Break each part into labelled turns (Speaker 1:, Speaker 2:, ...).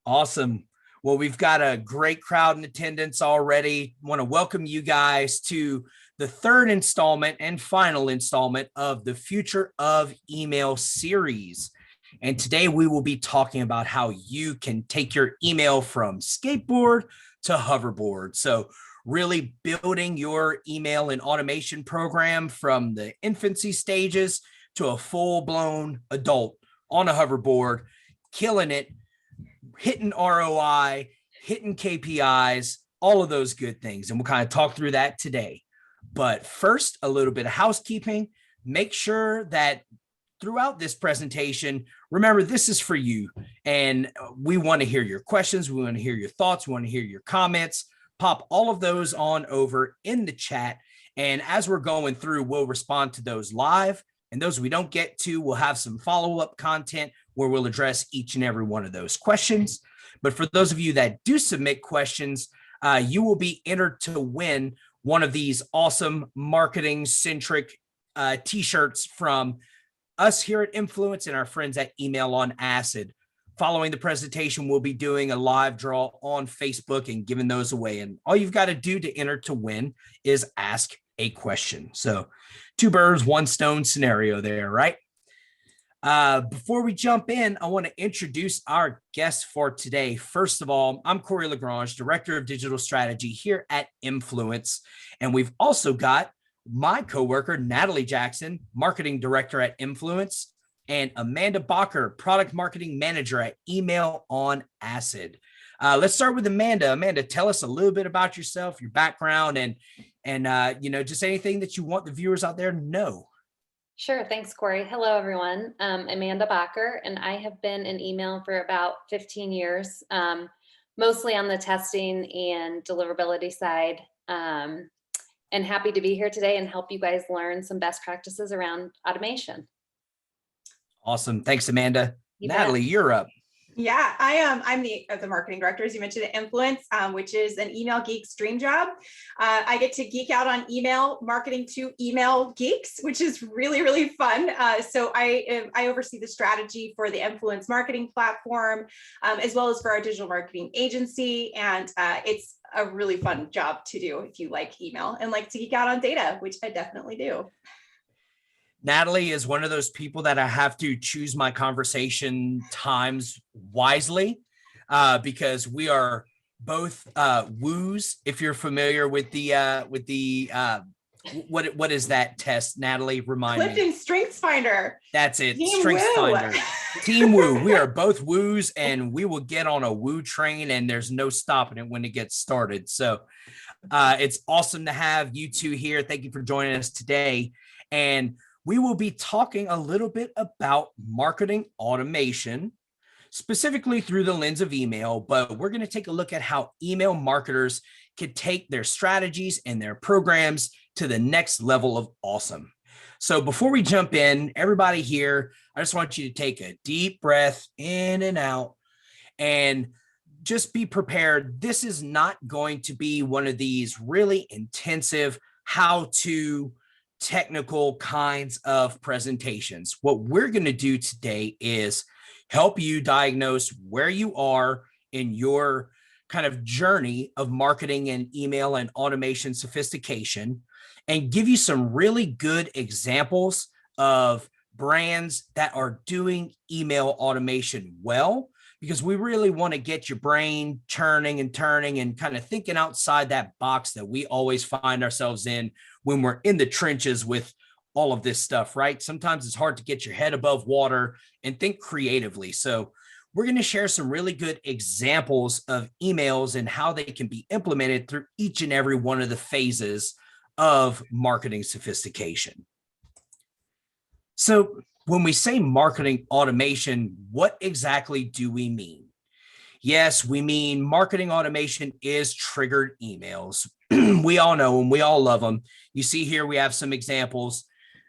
Speaker 1: Awesome. Well, we've got a great crowd in attendance already. Want to welcome you guys to the third installment and final installment of the Future of Email series. And today we will be talking about how you can take your email from skateboard to hoverboard. So really building your email and automation program from the infancy stages to a full-blown adult on a hoverboard, killing it, hitting ROI, hitting KPIs, all of those good things. And we'll kind of talk through that today. But first, a little bit of housekeeping. Make sure that throughout this presentation, remember, this is for you. And we want to hear your questions. We want to hear your thoughts. We want to hear your comments. Pop all of those on over in the chat. And as we're going through, we'll respond to those live. And those we don't get to, we'll have some follow-up content where we'll address each and every one of those questions. But for those of you that do submit questions, you will be entered to win one of these awesome marketing-centric t-shirts from us here at Influence and our friends at Email on Acid. Following the presentation, we'll be doing a live draw on Facebook and giving those away. And all you've got to do to enter to win is ask a question. So 2 birds, 1 stone scenario there, right? Before we jump in, I want to introduce our guest for today. First of all, I'm Corey Lagrange, Director of Digital Strategy here at Influence. And we've also got my coworker, Natalie Jackson, Marketing Director at Influence, and Amanda Bacher, Product Marketing Manager at Email on Acid. Let's start with Amanda. Amanda, tell us a little bit about yourself, your background, and just anything that you want the viewers out there to know.
Speaker 2: Sure. Thanks, Corey. Hello, everyone. Amanda Bacher, and I have been in email for about 15 years, mostly on the testing and deliverability side, and happy to be here today and help you guys learn some best practices around automation.
Speaker 1: Awesome. Thanks, Amanda. Natalie, you're up.
Speaker 3: Yeah, I'm the marketing director, as you mentioned, at Influence, which is an email geek's dream job. I get to geek out on email marketing to email geeks, which is really, really fun. So I oversee the strategy for the Influence marketing platform, as well as for our digital marketing agency. And it's a really fun job to do if you like email and like to geek out on data, which I definitely do.
Speaker 1: Natalie is one of those people that I have to choose my conversation times wisely because we are both woos. If you're familiar with the what is that test, Natalie? Remind me.
Speaker 3: Clifton Strengths Finder.
Speaker 1: That's it.
Speaker 3: Team
Speaker 1: Strengths
Speaker 3: woo.
Speaker 1: Finder. Team woo. We are both woos, and we will get on a woo train, and there's no stopping it when it gets started. So it's awesome to have you two here. Thank you for joining us today. And we will be talking a little bit about marketing automation, specifically through the lens of email, but we're going to take a look at how email marketers can take their strategies and their programs to the next level of awesome. So before we jump in, everybody here, I just want you to take a deep breath in and out and just be prepared. This is not going to be one of these really intensive how-to technical kinds of presentations. What we're going to do today is help you diagnose where you are in your kind of journey of marketing and email and automation sophistication, and give you some really good examples of brands that are doing email automation well, because we really want to get your brain churning and turning and kind of thinking outside that box that we always find ourselves in when we're in the trenches with all of this stuff, right? Sometimes it's hard to get your head above water and think creatively. So we're going to share some really good examples of emails and how they can be implemented through each and every one of the phases of marketing sophistication. So when we say marketing automation, what exactly do we mean? Yes, we mean marketing automation is triggered emails. We all know them. We all love them. You see here, we have some examples.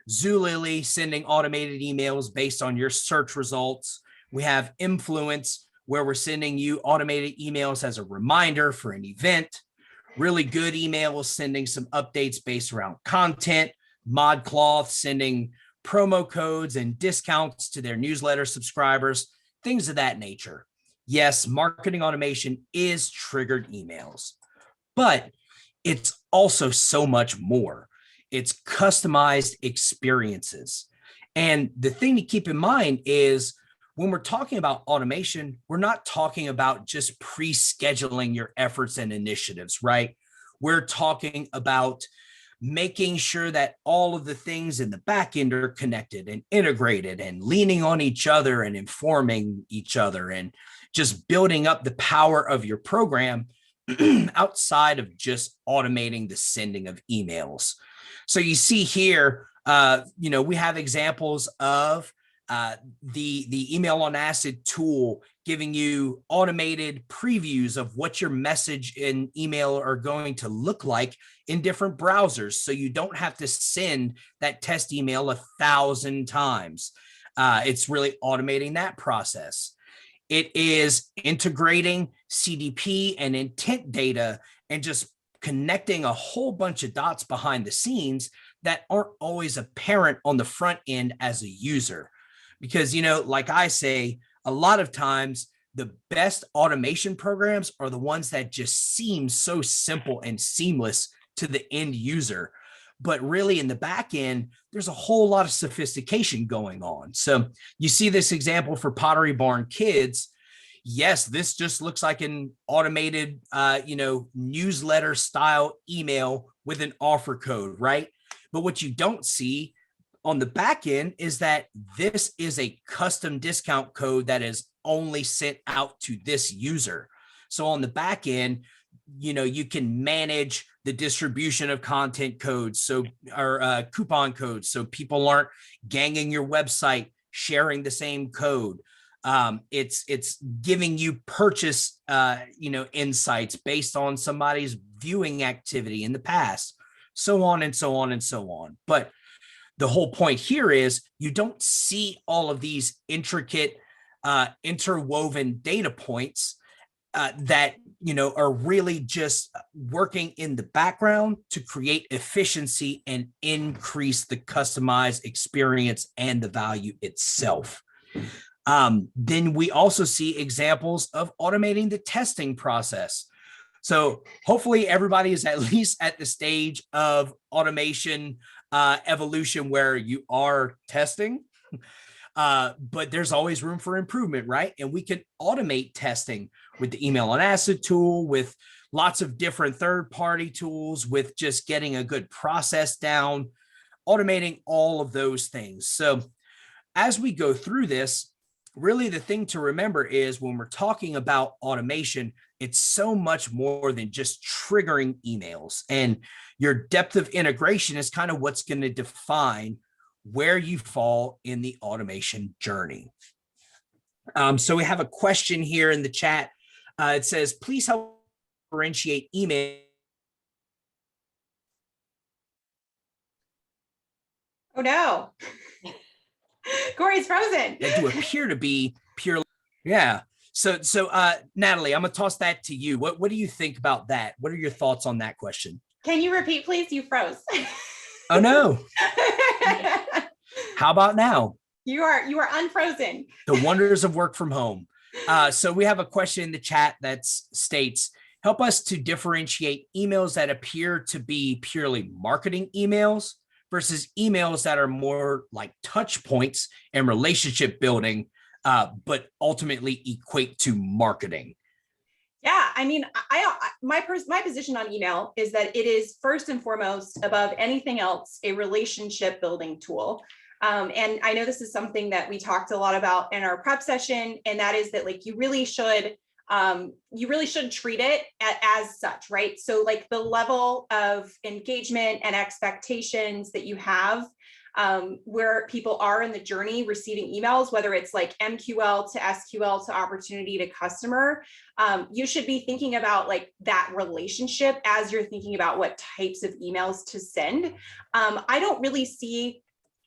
Speaker 1: Zulily sending automated emails based on your search results. We have Influence, where we're sending you automated emails as a reminder for an event. Really good emails sending some updates based around content. ModCloth sending promo codes and discounts to their newsletter subscribers, things of that nature. yes, marketing automation is triggered emails, but it's also so much more. It's customized experiences. And the thing to keep in mind is when we're talking about automation, we're not talking about just pre-scheduling your efforts and initiatives, right? We're talking about making sure that all of the things in the back end are connected and integrated and leaning on each other and informing each other and just building up the power of your program outside of just automating the sending of emails. So you see here, we have examples of the Email on Acid tool giving you automated previews of what your message and email are going to look like in different browsers. So you don't have to send that test email 1,000 times. It's really automating that process. It is integrating CDP and intent data and just connecting a whole bunch of dots behind the scenes that aren't always apparent on the front end as a user. Because, like I say, a lot of times the best automation programs are the ones that just seem so simple and seamless to the end user. But really in the back end, there's a whole lot of sophistication going on. So you see this example for Pottery Barn Kids. Yes, this just looks like an automated, newsletter style email with an offer code, right? But what you don't see on the back end is that this is a custom discount code that is only sent out to this user. So on the back end, you can manage the distribution of content codes, or coupon codes, so people aren't ganging your website, sharing the same code. It's giving you purchase, insights based on somebody's viewing activity in the past, so on and so on and so on. But the whole point here is you don't see all of these intricate, interwoven data points that are really just working in the background to create efficiency and increase the customized experience and the value itself. Then we also see examples of automating the testing process. So hopefully everybody is at least at the stage of automation evolution where you are testing. But there's always room for improvement, right? And we can automate testing with the Email on Acid tool, with lots of different third-party tools, with just getting a good process down, automating all of those things. So as we go through this, really the thing to remember is when we're talking about automation, it's so much more than just triggering emails. And your depth of integration is kind of what's going to define where you fall in the automation journey. So we have a question here in the chat. It says, please help differentiate email.
Speaker 3: Oh no. Corey's frozen.
Speaker 1: That do appear to be purely, yeah. So Natalie, I'm gonna toss that to you. What do you think about that? What are your thoughts on that question?
Speaker 3: Can you repeat, please? You froze.
Speaker 1: Oh no. How about now?
Speaker 3: You are unfrozen.
Speaker 1: The wonders of work from home. So we have a question in the chat that states, help us to differentiate emails that appear to be purely marketing emails versus emails that are more like touch points and relationship building, but ultimately equate to marketing.
Speaker 3: Yeah, I mean, my position on email is that it is first and foremost, above anything else, a relationship building tool. And I know this is something that we talked a lot about in our prep session, and that is that like you really should treat it as such, right? So like the level of engagement and expectations that you have where people are in the journey receiving emails, whether it's like MQL to SQL to opportunity to customer, you should be thinking about like that relationship as you're thinking about what types of emails to send. I don't really see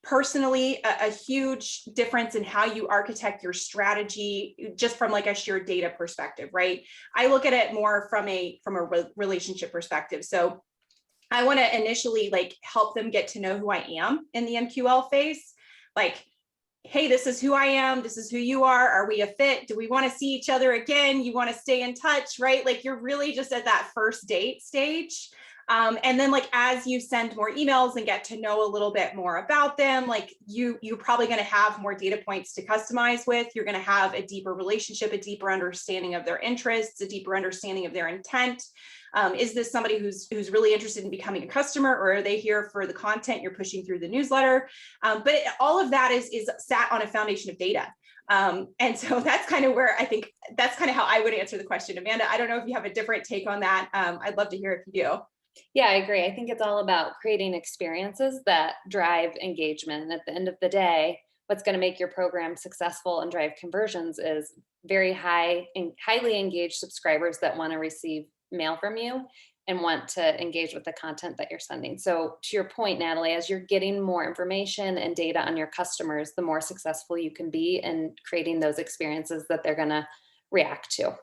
Speaker 3: personally a huge difference in how you architect your strategy just from like a sheer data perspective, right? I look at it more from a relationship perspective. So I want to initially like help them get to know who I am in the MQL phase. Like hey, this is who I am. This is who you are. Are we a fit? Do we want to see each other again? You want to stay in touch, right? Like you're really just at that first date stage. And then like, as you send more emails and get to know a little bit more about them, like you're probably going to have more data points to customize with. You're going to have a deeper relationship, a deeper understanding of their interests, a deeper understanding of their intent. Is this somebody who's really interested in becoming a customer, or are they here for the content you're pushing through the newsletter? But all of that is sat on a foundation of data. And so that's kind of where I think that's kind of how I would answer the question. Amanda, I don't know if you have a different take on that. I'd love to hear if you do.
Speaker 2: Yeah, I agree. I think it's all about creating experiences that drive engagement. And at the end of the day, what's going to make your program successful and drive conversions is very highly engaged subscribers that want to receive mail from you and want to engage with the content that you're sending. So to your point, Natalie, as you're getting more information and data on your customers, the more successful you can be in creating those experiences that they're going to react to.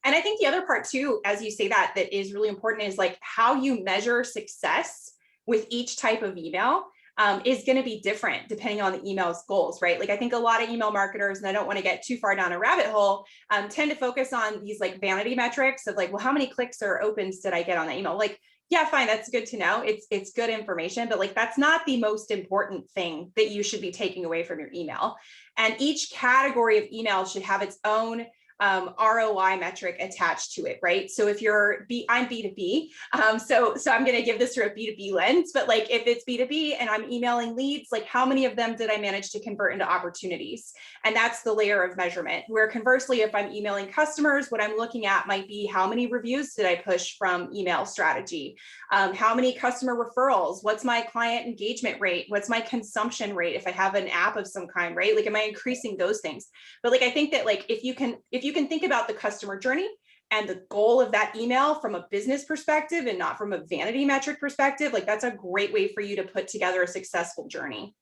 Speaker 3: And I think the other part too, as you say that is really important is like how you measure success with each type of email is going to be different depending on the email's goals, right? Like I think a lot of email marketers, and I don't want to get too far down a rabbit hole, tend to focus on these like vanity metrics of like, well, how many clicks or opens did I get on the email? Like, yeah, fine, that's good to know. It's good information, but like that's not the most important thing that you should be taking away from your email. And each category of email should have its own ROI metric attached to it, right? So if I'm B2B, so I'm going to give this through a B2B lens, but like if it's B2B and I'm emailing leads, like how many of them did I manage to convert into opportunities? And that's the layer of measurement. Where conversely, if I'm emailing customers, what I'm looking at might be how many reviews did I push from email strategy? How many customer referrals? What's my client engagement rate? What's my consumption rate? If I have an app of some kind, right? Like, am I increasing those things? But like, I think that like, if you can think about the customer journey and the goal of that email from a business perspective and not from a vanity metric perspective, like that's a great way for you to put together a successful journey.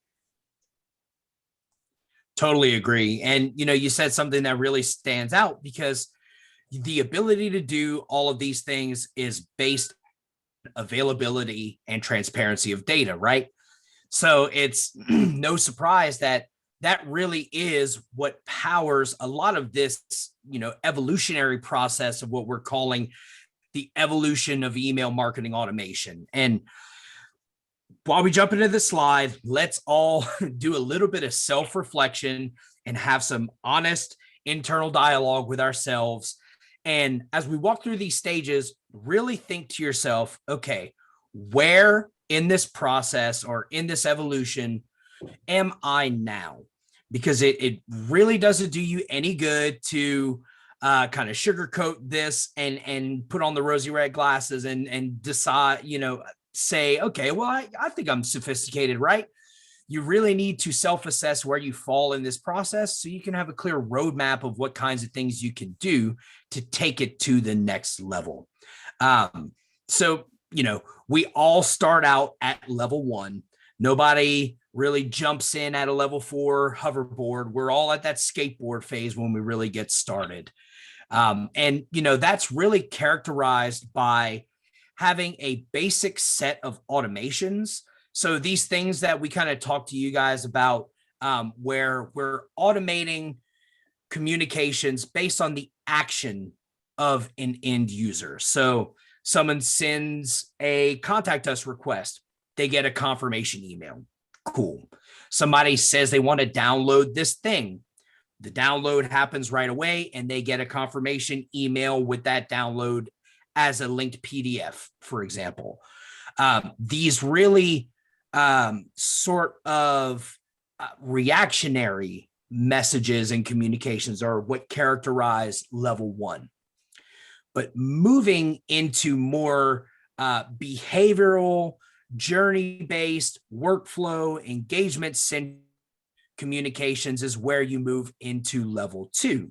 Speaker 1: Totally agree. And, you said something that really stands out because the ability to do all of these things is based on availability and transparency of data, right? So it's no surprise that really is what powers a lot of this, evolutionary process of what we're calling the evolution of email marketing automation. And while we jump into the slide, let's all do a little bit of self-reflection and have some honest internal dialogue with ourselves. And as we walk through these stages, really think to yourself, okay, where in this process or in this evolution am I now? Because it really doesn't do you any good to kind of sugarcoat this and put on the rosy red glasses and decide, say, okay, well, I think I'm sophisticated, right? You really need to self-assess where you fall in this process so you can have a clear roadmap of what kinds of things you can do to take it to the next level. So, we all start out at level 1. Nobody really jumps in at a level 4 hoverboard. We're all at that skateboard phase when we really get started. And, that's really characterized by having a basic set of automations. So these things that we kind of talked to you guys about, where we're automating communications based on the action of an end user. So someone sends a contact us request, they get a confirmation email. Cool. Somebody says they want to download this thing. The download happens right away and they get a confirmation email with that download as a linked PDF, for example. These really sort of reactionary messages and communications are what characterize level 1. But moving into more behavioral, journey-based, workflow, engagement-centered communications is where you move into level 2.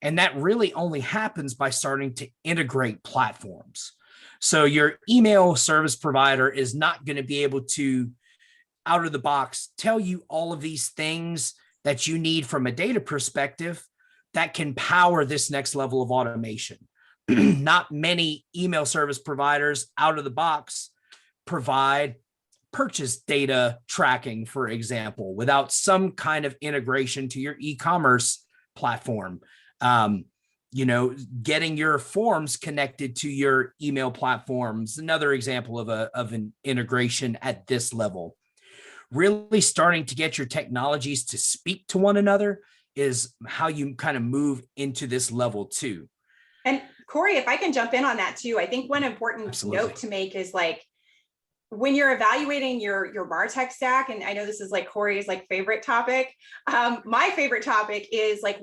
Speaker 1: And that really only happens by starting to integrate platforms. So your email service provider is not going to be able to, out of the box, tell you all of these things that you need from a data perspective that can power this next level of automation. Not many email service providers out of the box provide purchase data tracking, for example, without some kind of integration to your e-commerce platform. Getting your forms connected to your email platforms, another example of an integration at this level. Really starting to get your technologies to speak to one another is how you kind of move into this level 2.
Speaker 3: And Corey, if I can jump in on that too, I think one important
Speaker 1: Absolutely.
Speaker 3: note to make is like, when you're evaluating your MarTech stack, and I know this is like Corey's like favorite topic, my favorite topic is like,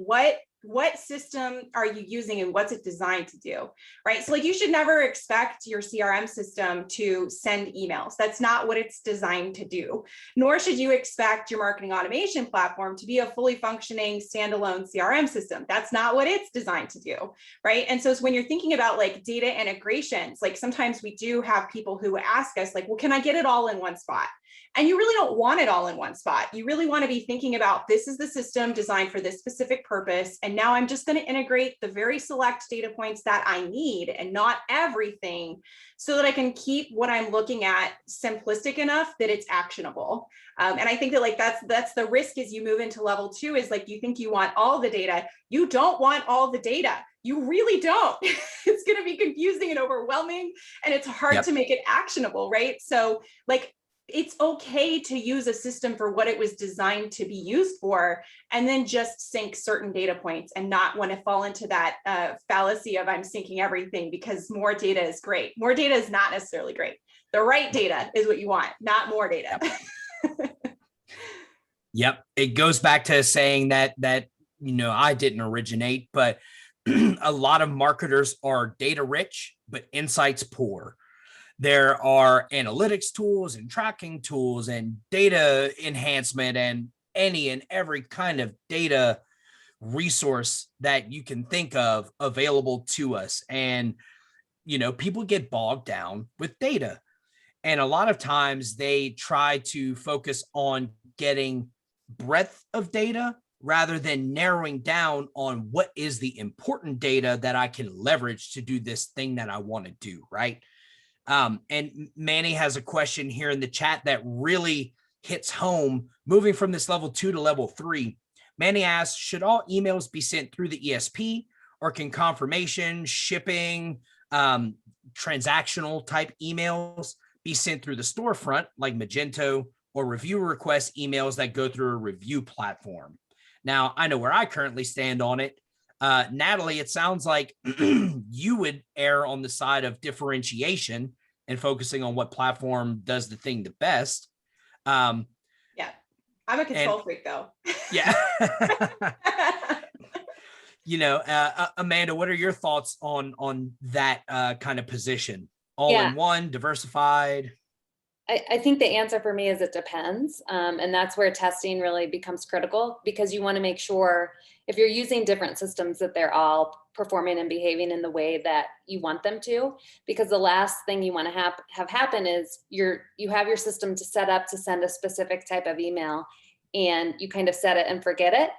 Speaker 3: what system are you using and what's it designed to do, right? So like, you should never expect your CRM system to send emails. That's not what it's designed to do. Nor should you expect your marketing automation platform to be a fully functioning standalone CRM system. That's not what it's designed to do, right? And so when you're thinking about like data integrations, like sometimes we do have people who ask us like, well, can I get it all in one spot? And you really don't want it all in one spot. You really want to be thinking about, this is the system designed for this specific purpose. And now I'm just going to integrate the very select data points that I need and not everything, so that I can keep what I'm looking at simplistic enough that it's actionable. And I think that like, that's the risk as you move into level 2, is like, you think you want all the data. You don't want all the data. You really don't. It's going to be confusing and overwhelming, and it's hard to make it actionable, right? So like, it's okay to use a system for what it was designed to be used for, and then just sync certain data points and not want to fall into that fallacy of I'm syncing everything because more data is great. More data is not necessarily great. The right data is what you want, not more data.
Speaker 1: Yep. It goes back to saying that I didn't originate, but a lot of marketers are data rich, but insights poor. There are analytics tools and tracking tools and data enhancement and any and every kind of data resource that you can think of available to us. And, people get bogged down with data. And a lot of times they try to focus on getting breadth of data rather than narrowing down on what is the important data that I can leverage to do this thing that I want to do, right? And Manny has a question here in the chat that really hits home, moving from this level 2 to level 3. Manny asks, should all emails be sent through the ESP, or can confirmation, shipping, transactional type emails be sent through the storefront like Magento, or review request emails that go through a review platform? Now, I know where I currently stand on it. Natalie, it sounds like you would err on the side of differentiation and focusing on what platform does the thing the best.
Speaker 3: Yeah, I'm a control freak though.
Speaker 1: Yeah. Amanda, what are your thoughts on that kind of position? All in one, diversified?
Speaker 2: I think the answer for me is it depends. And that's where testing really becomes critical, because you want to make sure if you're using different systems that they're all performing and behaving in the way that you want them to. Because the last thing you want to have happen is you have your system to set up to send a specific type of email, and you kind of set it and forget it.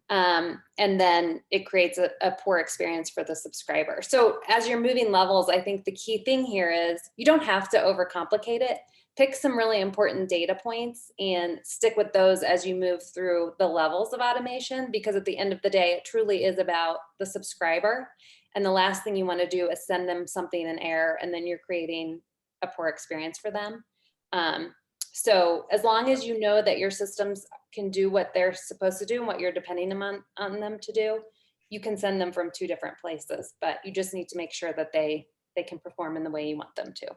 Speaker 2: And then it creates a poor experience for the subscriber. So as you're moving levels, I think the key thing here is you don't have to overcomplicate it. Pick some really important data points and stick with those as you move through the levels of automation, because at the end of the day, it truly is about the subscriber. And the last thing you want to do is send them something in error, and then you're creating a poor experience for them. So as long as you know that your systems can do what they're supposed to do and what you're depending on them to do, you can send them from 2 different places, but you just need to make sure that they can perform in the way you want them to.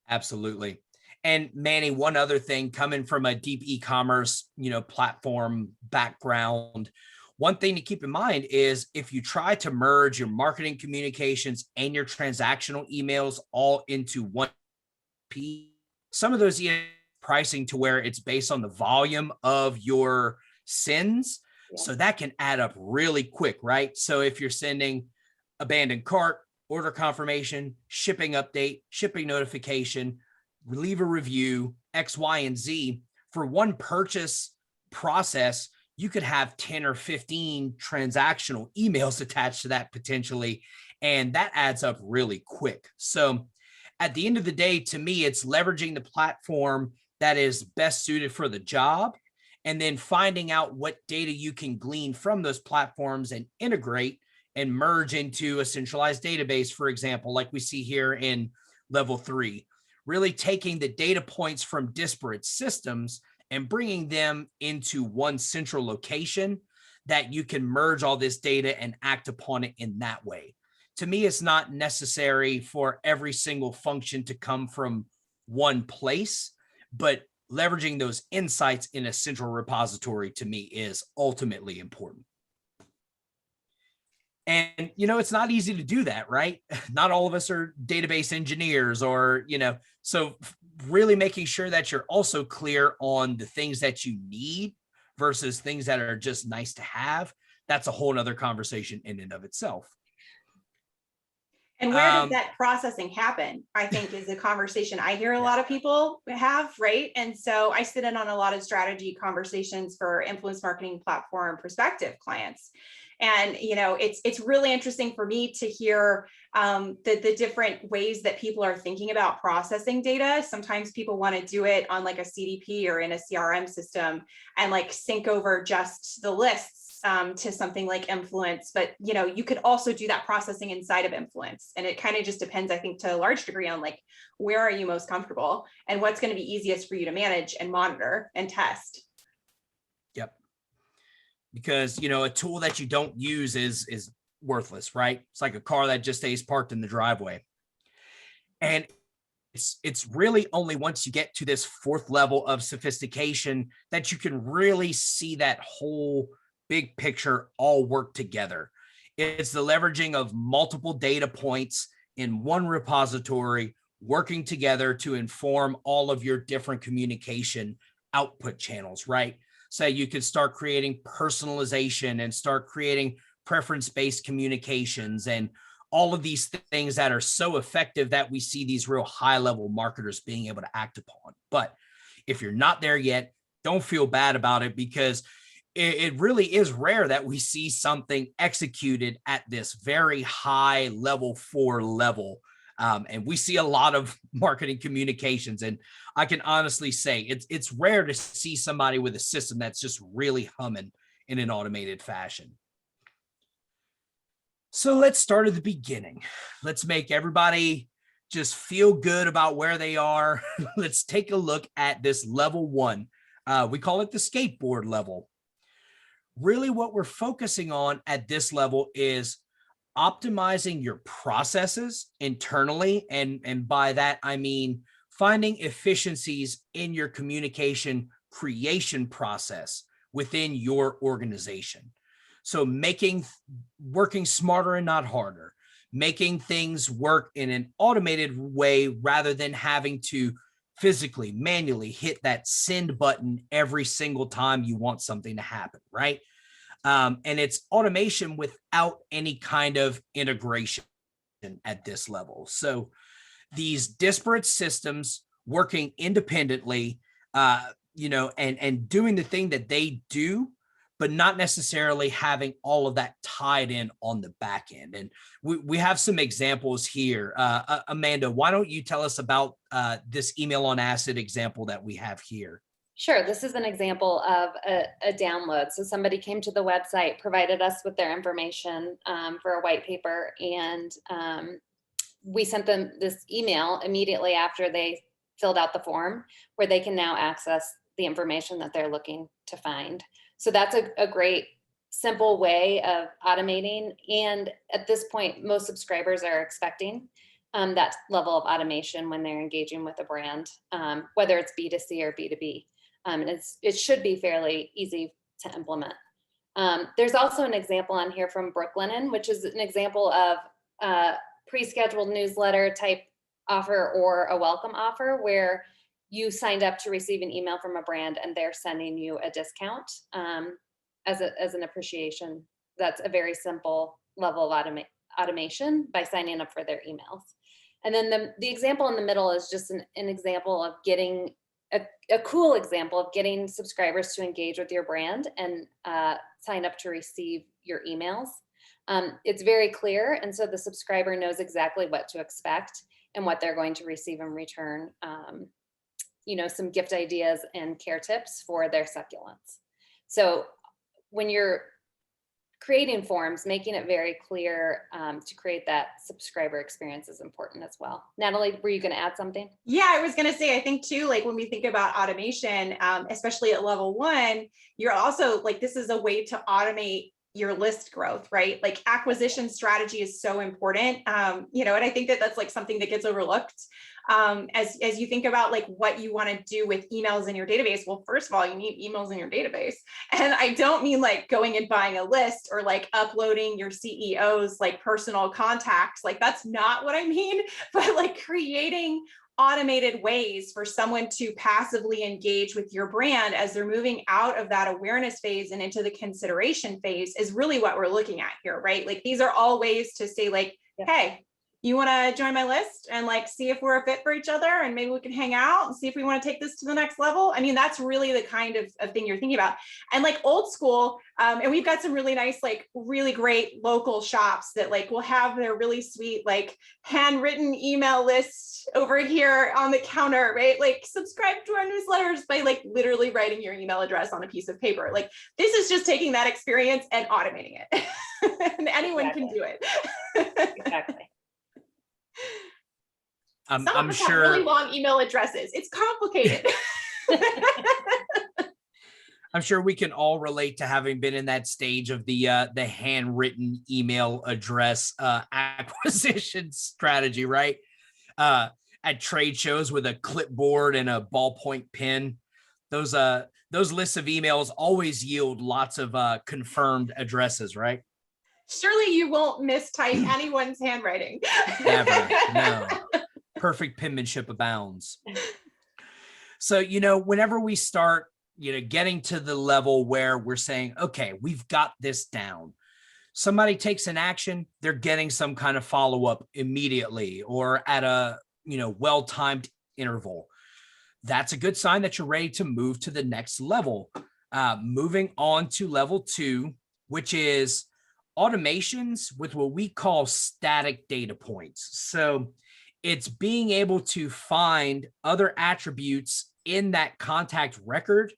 Speaker 1: Absolutely. And Manny, one other thing, coming from a deep e-commerce, platform background, one thing to keep in mind is if you try to merge your marketing communications and your transactional emails all into one piece, some of those pricing to where it's based on the volume of your sends. Yeah. So that can add up really quick, right? So if you're sending abandoned cart, order confirmation, shipping update, shipping notification, leave a review, X, Y, and Z, for one purchase process, you could have 10 or 15 transactional emails attached to that potentially, and that adds up really quick. So at the end of the day, to me, it's leveraging the platform that is best suited for the job, and then finding out what data you can glean from those platforms and integrate and merge into a centralized database, for example, like we see here in level 3, really taking the data points from disparate systems and bringing them into one central location that you can merge all this data and act upon it in that way. To me, it's not necessary for every single function to come from one place, but leveraging those insights in a central repository to me is ultimately important. And, it's not easy to do that, right? Not all of us are database engineers or, so really making sure that you're also clear on the things that you need versus things that are just nice to have. That's a whole nother conversation in and of itself.
Speaker 3: And where does that processing happen? I think is a conversation I hear a lot of people have, right? And so I sit in on a lot of strategy conversations for influence marketing platform prospective clients. And, it's really interesting for me to hear the different ways that people are thinking about processing data. Sometimes people want to do it on like a CDP or in a CRM system and like sync over just the lists to something like Influence, but you could also do that processing inside of Influence. And it kind of just depends, I think, to a large degree on like, where are you most comfortable and what's going to be easiest for you to manage and monitor and test.
Speaker 1: Yep. Because, a tool that you don't use is worthless, right? It's like a car that just stays parked in the driveway. And it's really only once you get to this 4th level of sophistication that you can really see that whole big picture all work together. It's the leveraging of multiple data points in one repository working together to inform all of your different communication output channels, right? So you can start creating personalization and start creating preference-based communications and all of these things that are so effective that we see these real high-level marketers being able to act upon. But if you're not there yet, don't feel bad about it, because it really is rare that we see something executed at this very high level 4 level. And we see a lot of marketing communications. And I can honestly say it's rare to see somebody with a system that's just really humming in an automated fashion. So let's start at the beginning. Let's make everybody just feel good about where they are. Let's take a look at this level 1. We call it the skateboard level. Really what we're focusing on at this level is optimizing your processes internally. And by that, I mean finding efficiencies in your communication creation process within your organization. So working smarter and not harder, making things work in an automated way rather than having to physically, manually hit that send button every single time you want something to happen, right? And it's automation without any kind of integration at this level. So these disparate systems working independently, and doing the thing that they do, but not necessarily having all of that tied in on the back end. And we have some examples here. Amanda, why don't you tell us about this email on acid example that we have here?
Speaker 2: Sure. This is an example of a download. So somebody came to the website, provided us with their information for a white paper, and we sent them this email immediately after they filled out the form, where they can now access the information that they're looking to find. So that's a great, simple way of automating. And at this point, most subscribers are expecting that level of automation when they're engaging with a brand, whether it's B2C or B2B. It should be fairly easy to implement. There's also an example on here from Brooklinen, which is an example of a pre-scheduled newsletter type offer or a welcome offer, where you signed up to receive an email from a brand and they're sending you a discount as an appreciation. That's a very simple level of automation by signing up for their emails. And then the example in the middle is just an example of getting a cool example of getting subscribers to engage with your brand and sign up to receive your emails. It's very clear, and so the subscriber knows exactly what to expect. and what they're going to receive in return. Some gift ideas and care tips for their succulents. So when you're creating forms, making it very clear to create that subscriber experience is important as well. Natalie, were you going to add something?
Speaker 3: Yeah, I was going to say, I think too, like when we think about automation, especially at level 1, you're also like, this is a way to automate your list growth, right? Like acquisition strategy is so important. And I think that that's like something that gets overlooked. As you think about like what you want to do with emails in your database, well, first of all, you need emails in your database. And I don't mean like going and buying a list or like uploading your CEO's like personal contacts. Like that's not what I mean, but like creating automated ways for someone to passively engage with your brand as they're moving out of that awareness phase and into the consideration phase is really what we're looking at here, right? Like these are all ways to say like, hey, you want to join my list and like see if we're a fit for each other and maybe we can hang out and see if we want to take this to the next level. I mean, that's really the kind of thing you're thinking about. And like old school, and we've got some really nice, like really great local shops that like will have their really sweet, like handwritten email list over here on the counter, right? Like subscribe to our newsletters by like literally writing your email address on a piece of paper. Like this is just taking that experience and automating it. And anyone can do it.
Speaker 2: Exactly.
Speaker 3: I'm sure have really long email addresses. It's complicated.
Speaker 1: I'm sure we can all relate to having been in that stage of the handwritten email address acquisition strategy, right? At trade shows with a clipboard and a ballpoint pen, those lists of emails always yield lots of confirmed addresses, right?
Speaker 3: Surely you won't mistype anyone's handwriting.
Speaker 1: Never, no. Perfect penmanship abounds. So, whenever we start, getting to the level where we're saying, okay, we've got this down. Somebody takes an action, they're getting some kind of follow-up immediately or at a, well-timed interval. That's a good sign that you're ready to move to the next level. Moving on to level 2, which is automations with what we call static data points. So it's being able to find other attributes in that contact record,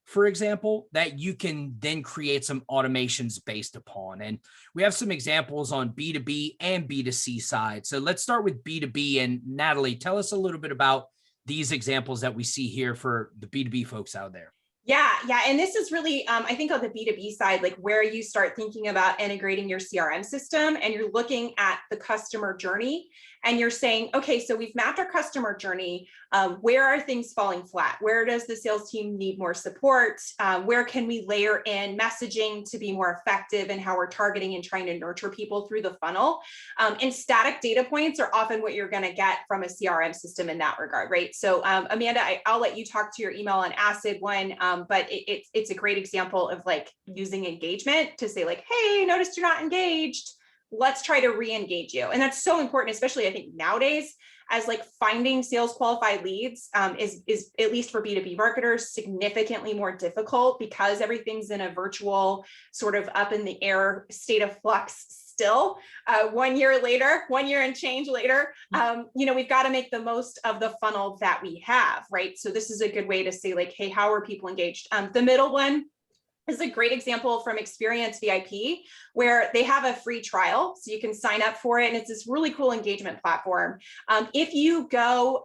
Speaker 1: for example, that you can then create some automations based upon. And we have some examples on B2B and B2C side. So let's start with B2B. And Natalie, tell us a little bit about these examples that we see here for the B2B folks out there.
Speaker 3: Yeah. And this is really, I think on the B2B side, like where you start thinking about integrating your CRM system and you're looking at the customer journey and you're saying, okay, so we've mapped our customer journey. Where are things falling flat? Where does the sales team need more support? Where can we layer in messaging to be more effective in how we're targeting and trying to nurture people through the funnel? And static data points are often what you're going to get from a CRM system in that regard, right? So Amanda, I'll let you talk to your email on Acid one, but it's a great example of like using engagement to say like, hey, noticed you're not engaged. Let's try to re-engage you. And that's so important, especially I think nowadays, as like finding sales qualified leads is at least for B2B marketers significantly more difficult because everything's in a virtual sort of up in the air state of flux still. 1 year later, 1 year and change later, we've got to make the most of the funnel that we have, right? So this is a good way to say like, hey, how are people engaged? The middle one is a great example from Experience VIP, where they have a free trial, so you can sign up for it, and it's this really cool engagement platform. If you go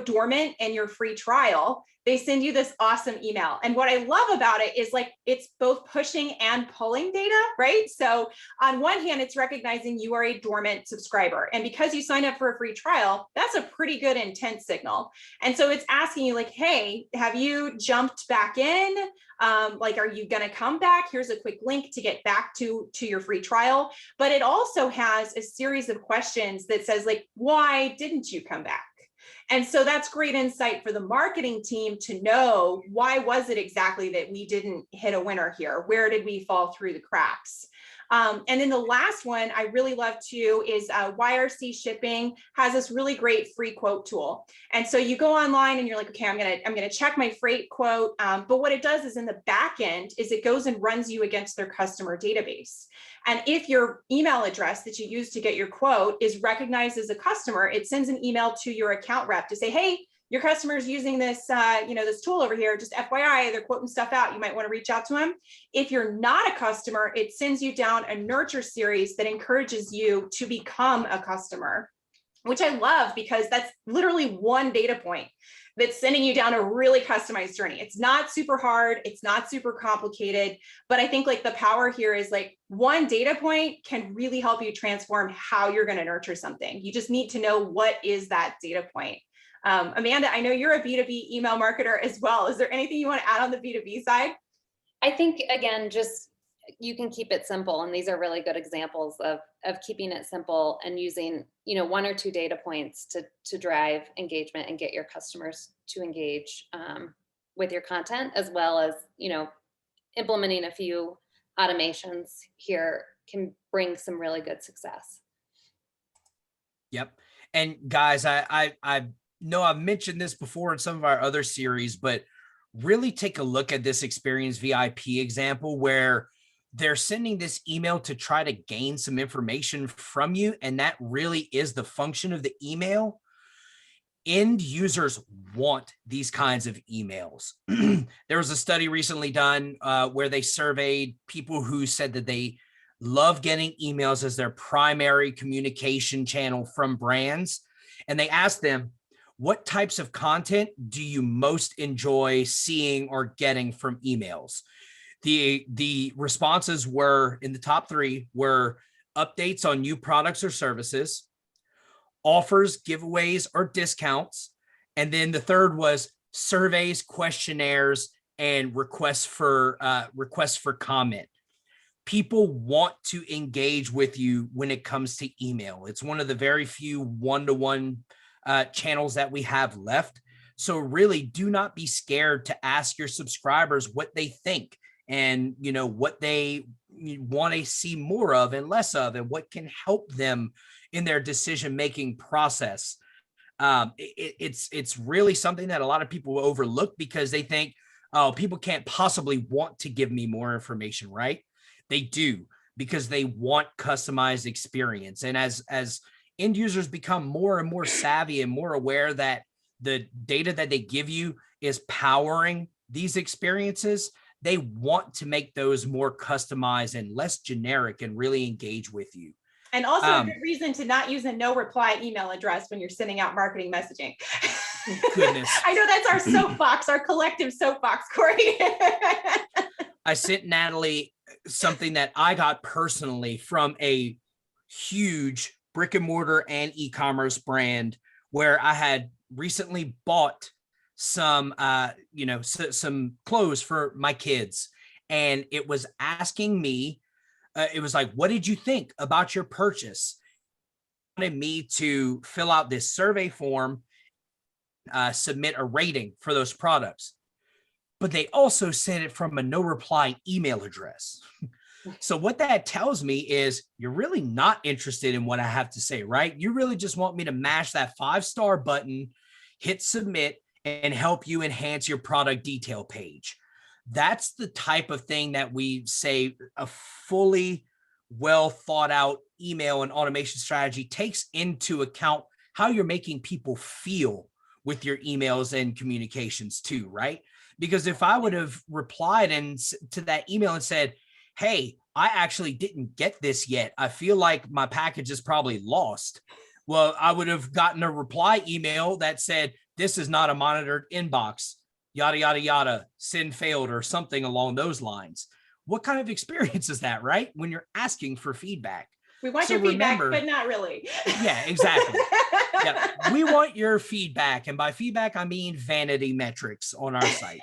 Speaker 3: dormant in your free trial, they send you this awesome email. And what I love about it is like, it's both pushing and pulling data, right? So on one hand, it's recognizing you are a dormant subscriber. And because you signed up for a free trial, that's a pretty good intent signal. And so it's asking you like, hey, have you jumped back in? Like, are you going to come back? Here's a quick link to get back to your free trial. But it also has a series of questions that says like, why didn't you come back? And so that's great insight for the marketing team to know, why was it exactly that we didn't hit a winner here? Where did we fall through the cracks? And then the last one I really love too is YRC Shipping has this really great free quote tool. And so you go online and you're like, okay, I'm gonna check my freight quote. But what it does is in the back end is it goes and runs you against their customer database. And if your email address that you use to get your quote is recognized as a customer, it sends an email to your account rep to say, hey, your customer is using this, this tool over here, just FYI, they're quoting stuff out. You might want to reach out to them. If you're not a customer, it sends you down a nurture series that encourages you to become a customer, which I love because that's literally one data point that's sending you down a really customized journey. It's not super hard. It's not super complicated, but I think like the power here is like one data point can really help you transform how you're going to nurture something. You just need to know what is that data point. Amanda, I know you're a B2B email marketer as well. Is there anything you want to add on the B2B side?
Speaker 2: I think, again, just you can keep it simple. And these are really good examples of keeping it simple and using, one or two data points to drive engagement and get your customers to engage with your content, as well as, implementing a few automations here can bring some really good success.
Speaker 1: Yep. And guys, I know I've mentioned this before in some of our other series, but really take a look at this Experience VIP example where they're sending this email to try to gain some information from you. And that really is the function of the email. End users want these kinds of emails. There was a study recently done where they surveyed people who said that they love getting emails as their primary communication channel from brands. And they asked them, what types of content do you most enjoy seeing or getting from emails? The responses were, in the top three, were updates on new products or services, offers, giveaways, or discounts. And then the third was surveys, questionnaires, and requests for comment. People want to engage with you when it comes to email. It's one of the very few one-to-one channels that we have left. So really do not be scared to ask your subscribers what they think and, what they want to see more of and less of, and what can help them in their decision-making process. It's really something that a lot of people overlook because they think, oh, people can't possibly want to give me more information, right? They do, because they want customized experience. And as end users become more and more savvy and more aware that the data that they give you is powering these experiences, they want to make those more customized and less generic and really engage with you.
Speaker 3: And also a good reason to not use a no reply email address when you're sending out marketing messaging.
Speaker 1: Goodness.
Speaker 3: I know that's our soapbox, our collective soapbox, Corey.
Speaker 1: I sent Natalie something that I got personally from a huge brick and mortar and e-commerce brand where I had recently bought some, some clothes for my kids. And it was asking me, it was like, what did you think about your purchase? It wanted me to fill out this survey form, submit a rating for those products. But they also sent it from a no reply email address. So what that tells me is you're really not interested in what I have to say, right? You really just want me to mash that 5-star button, hit submit, and help you enhance your product detail page. That's the type of thing that we say a fully well thought out email and automation strategy takes into account how you're making people feel with your emails and communications too, right? Because if I would have replied to that email and said, hey, I actually didn't get this yet, I feel like my package is probably lost. Well, I would have gotten a reply email that said, this is not a monitored inbox, yada, yada, yada, send failed, or something along those lines. What kind of experience is that, right? When you're asking for feedback.
Speaker 3: We want your feedback, but not really.
Speaker 1: Yeah, exactly. Yeah, we want your feedback. And by feedback, I mean Vanity Metrics on our site.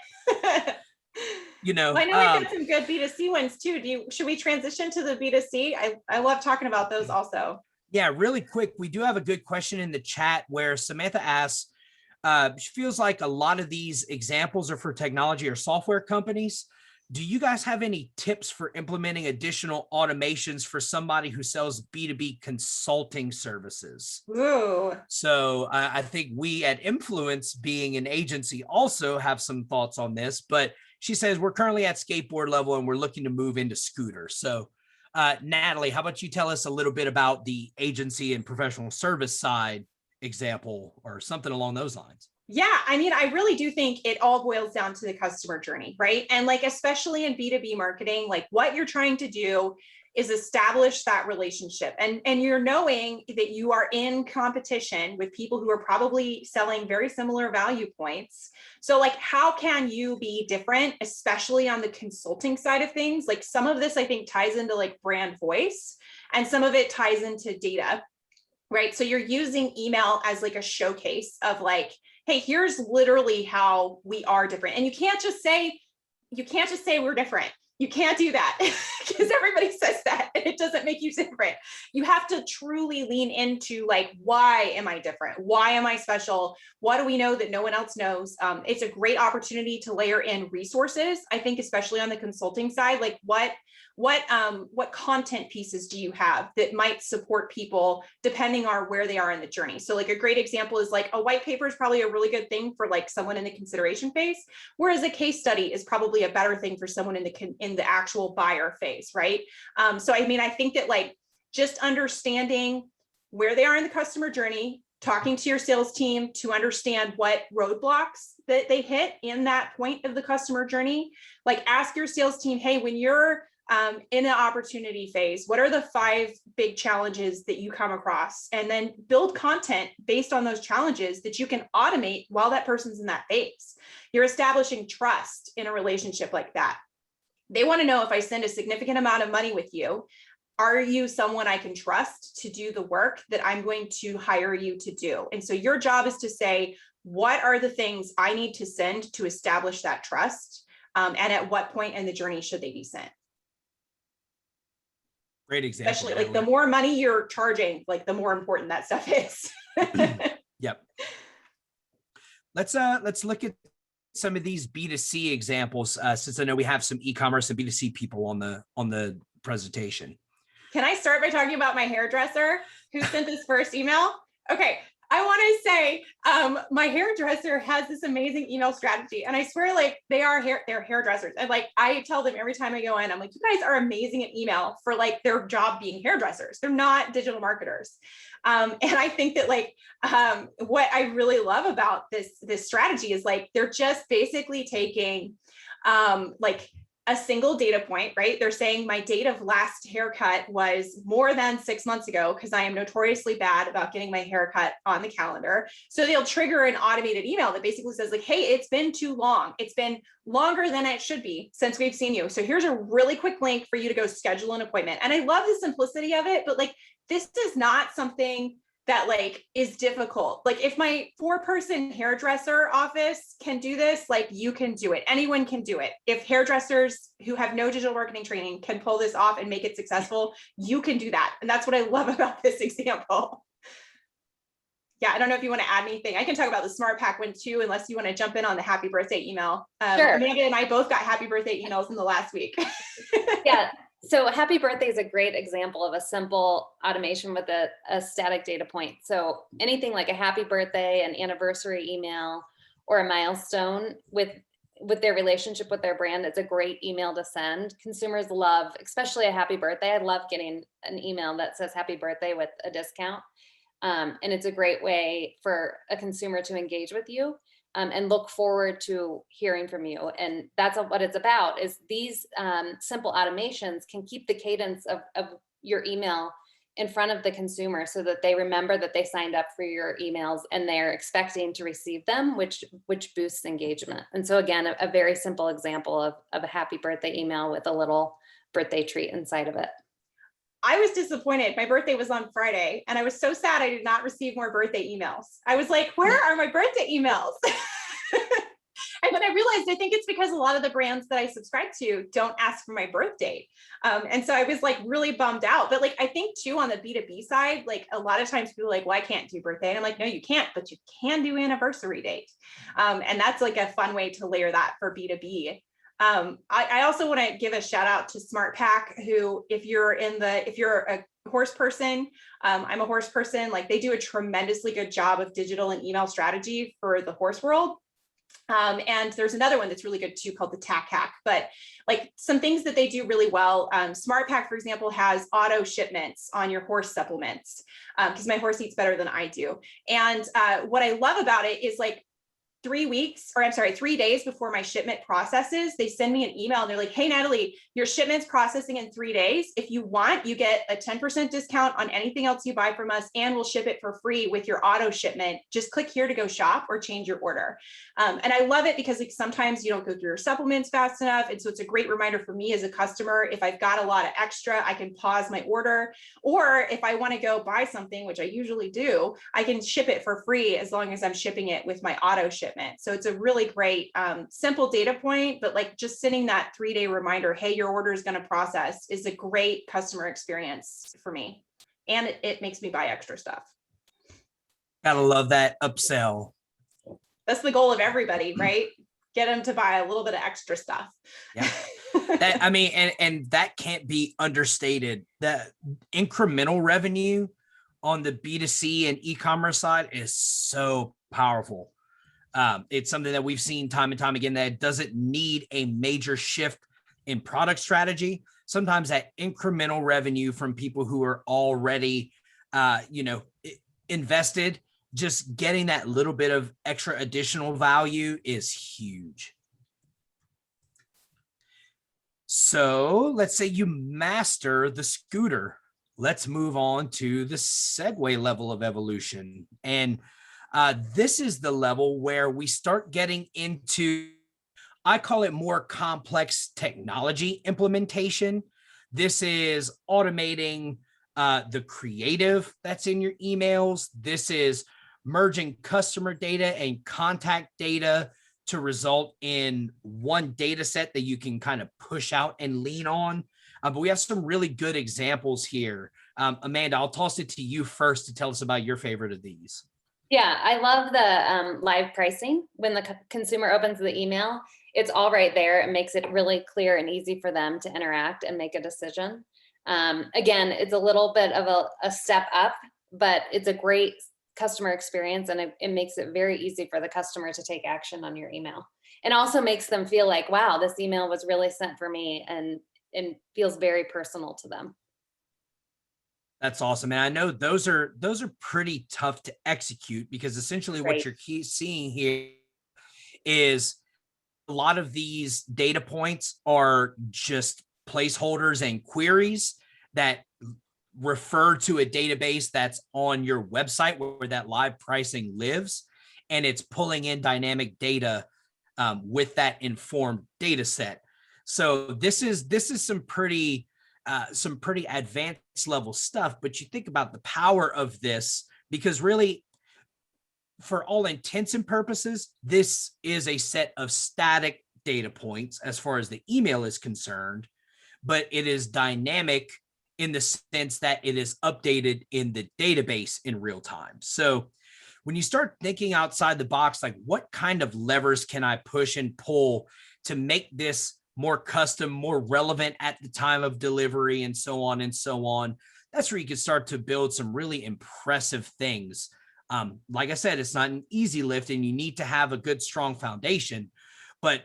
Speaker 3: Well, I know we've got some good B2C ones too. Should we transition to the B2C? I love talking about those also.
Speaker 1: Yeah, really quick. We do have a good question in the chat where Samantha asks, she feels like a lot of these examples are for technology or software companies. Do you guys have any tips for implementing additional automations for somebody who sells B2B consulting services?
Speaker 3: Ooh.
Speaker 1: So I think we at Influence, being an agency, also have some thoughts on this, but she says we're currently at skateboard level and we're looking to move into scooters. So Natalie, how about you tell us a little bit about the agency and professional service side example or something along those lines?
Speaker 3: Yeah, I mean, I really do think it all boils down to the customer journey, right? And like, especially in B2B marketing, like what you're trying to do is establish that relationship. And you're knowing that you are in competition with people who are probably selling very similar value points. So like, how can you be different, especially on the consulting side of things? Like some of this, I think, ties into like brand voice, and some of it ties into data, right? So you're using email as like a showcase of like, hey, here's literally how we are different. And you can't just say we're different. You can't do that because everybody says that and it doesn't make you different. You have to truly lean into like, why am I different? Why am I special? What do we know that no one else knows? It's a great opportunity to layer in resources. I think, especially on the consulting side, like what content pieces do you have that might support people depending on where they are in the journey? So like a great example is like a white paper is probably a really good thing for like someone in the consideration phase, whereas a case study is probably a better thing for someone in the actual buyer phase, right? So I mean, I think that like just understanding where they are in the customer journey, talking to your sales team to understand what roadblocks that they hit in that point of the customer journey. Like ask your sales team, hey, when you're in an opportunity phase, what are the 5 big challenges that you come across? And then build content based on those challenges that you can automate while that person's in that phase. You're establishing trust in a relationship like that. They want to know, if I send a significant amount of money with you, are you someone I can trust to do the work that I'm going to hire you to do? And so your job is to say, what are the things I need to send to establish that trust? And at what point in the journey should they be sent?
Speaker 1: Great example.
Speaker 3: Especially like the more money you're charging, like the more important that stuff is.
Speaker 1: Yep. Let's look at some of these B2C examples, since I know we have some e-commerce and B2C people on the presentation.
Speaker 3: Can I start by talking about my hairdresser who sent this first email? Okay. I want to say my hairdresser has this amazing email strategy, and I swear, like they're hairdressers, and like I tell them every time I go in, I'm like, you guys are amazing at email for like their job being hairdressers. They're not digital marketers, and I think that like what I really love about this strategy is like they're just basically taking like a single data point, right? They're saying my date of last haircut was more than 6 months ago because I am notoriously bad about getting my haircut on the calendar. So they'll trigger an automated email that basically says like, hey, it's been too long. It's been longer than it should be since we've seen you. So here's a really quick link for you to go schedule an appointment. And I love the simplicity of it, but like, this is not something that like is difficult. Like if my 4-person hairdresser office can do this, like you can do it. Anyone can do it. If hairdressers who have no digital marketing training can pull this off and make it successful, you can do that. And that's what I love about this example. Yeah, I don't know if you want to add anything. I can talk about the Smartpak one too, unless you want to jump in on the happy birthday email.
Speaker 2: Sure.
Speaker 3: Amanda and I both got happy birthday emails in the last week.
Speaker 2: Yeah. So happy birthday is a great example of a simple automation with a static data point. So anything like a happy birthday, an anniversary email, or a milestone with their relationship with their brand, it's a great email to send. Consumers love, especially a happy birthday. I love getting an email that says happy birthday with a discount. And it's a great way for a consumer to engage with you. And look forward to hearing from you. And that's what it's about, is these simple automations can keep the cadence of your email in front of the consumer so that they remember that they signed up for your emails and they're expecting to receive them, which boosts engagement. And so again, a very simple example of a happy birthday email with a little birthday treat inside of it.
Speaker 3: I was disappointed. My birthday was on Friday, and I was so sad I did not receive more birthday emails. I was like, where are my birthday emails? And then I realized, I think it's because a lot of the brands that I subscribe to don't ask for my birth date. And so I was like really bummed out. But like, I think too, on the B2B side, like a lot of times people are like, well, I can't do birthday. And I'm like, no, you can't, but you can do anniversary date. And that's like a fun way to layer that for B2B. I also want to give a shout out to Smartpak, who, if you're a horse person, I'm a horse person, like they do a tremendously good job of digital and email strategy for the horse world. And there's another one that's really good too called the Tack Hack. But like some things that they do really well, Smartpak, for example, has auto shipments on your horse supplements because my horse eats better than I do. And what I love about it is like 3 days before my shipment processes, they send me an email and they're like, hey, Natalie, your shipment's processing in 3 days. If you want, you get a 10% discount on anything else you buy from us, and we'll ship it for free with your auto shipment. Just click here to go shop or change your order. And I love it because like sometimes you don't go through your supplements fast enough. And so it's a great reminder for me as a customer. If I've got a lot of extra, I can pause my order. Or if I want to go buy something, which I usually do, I can ship it for free as long as I'm shipping it with my auto shipment. So it's a really great, simple data point, but like just sending that 3-day reminder, hey, your order is going to process, is a great customer experience for me. And it makes me buy extra stuff.
Speaker 1: Gotta love that upsell.
Speaker 3: That's the goal of everybody, right? Get them to buy a little bit of extra stuff.
Speaker 1: Yeah. That, I mean, and that can't be understated. That incremental revenue on the B2C and e-commerce side is so powerful. It's something that we've seen time and time again that doesn't need a major shift in product strategy. Sometimes that incremental revenue from people who are already, invested, just getting that little bit of extra additional value is huge. So let's say you master the scooter. Let's move on to the Segway level of evolution. And this is the level where we start getting into, I call it more complex technology implementation. This is automating the creative that's in your emails. This is merging customer data and contact data to result in one data set that you can kind of push out and lean on. But we have some really good examples here. Amanda, I'll toss it to you first to tell us about your favorite of these.
Speaker 2: Yeah, I love the live pricing. When the consumer opens the email, it's all right there. It makes it really clear and easy for them to interact and make a decision. Again, it's a little bit of a step up, but it's a great customer experience, and it makes it very easy for the customer to take action on your email. And also makes them feel like, wow, this email was really sent for me, and feels very personal to them.
Speaker 1: That's awesome. And I know those are pretty tough to execute, because essentially what you're seeing here is a lot of these data points are just placeholders and queries that refer to a database that's on your website where that live pricing lives, and it's pulling in dynamic data with that informed data set. So this is some pretty advanced level stuff, but you think about the power of this, because really, for all intents and purposes, this is a set of static data points as far as the email is concerned, but it is dynamic in the sense that it is updated in the database in real time. So when you start thinking outside the box, like what kind of levers can I push and pull to make this more custom, more relevant at the time of delivery, and so on and so on, that's where you can start to build some really impressive things. Like I said, it's not an easy lift, and you need to have a good, strong foundation. But,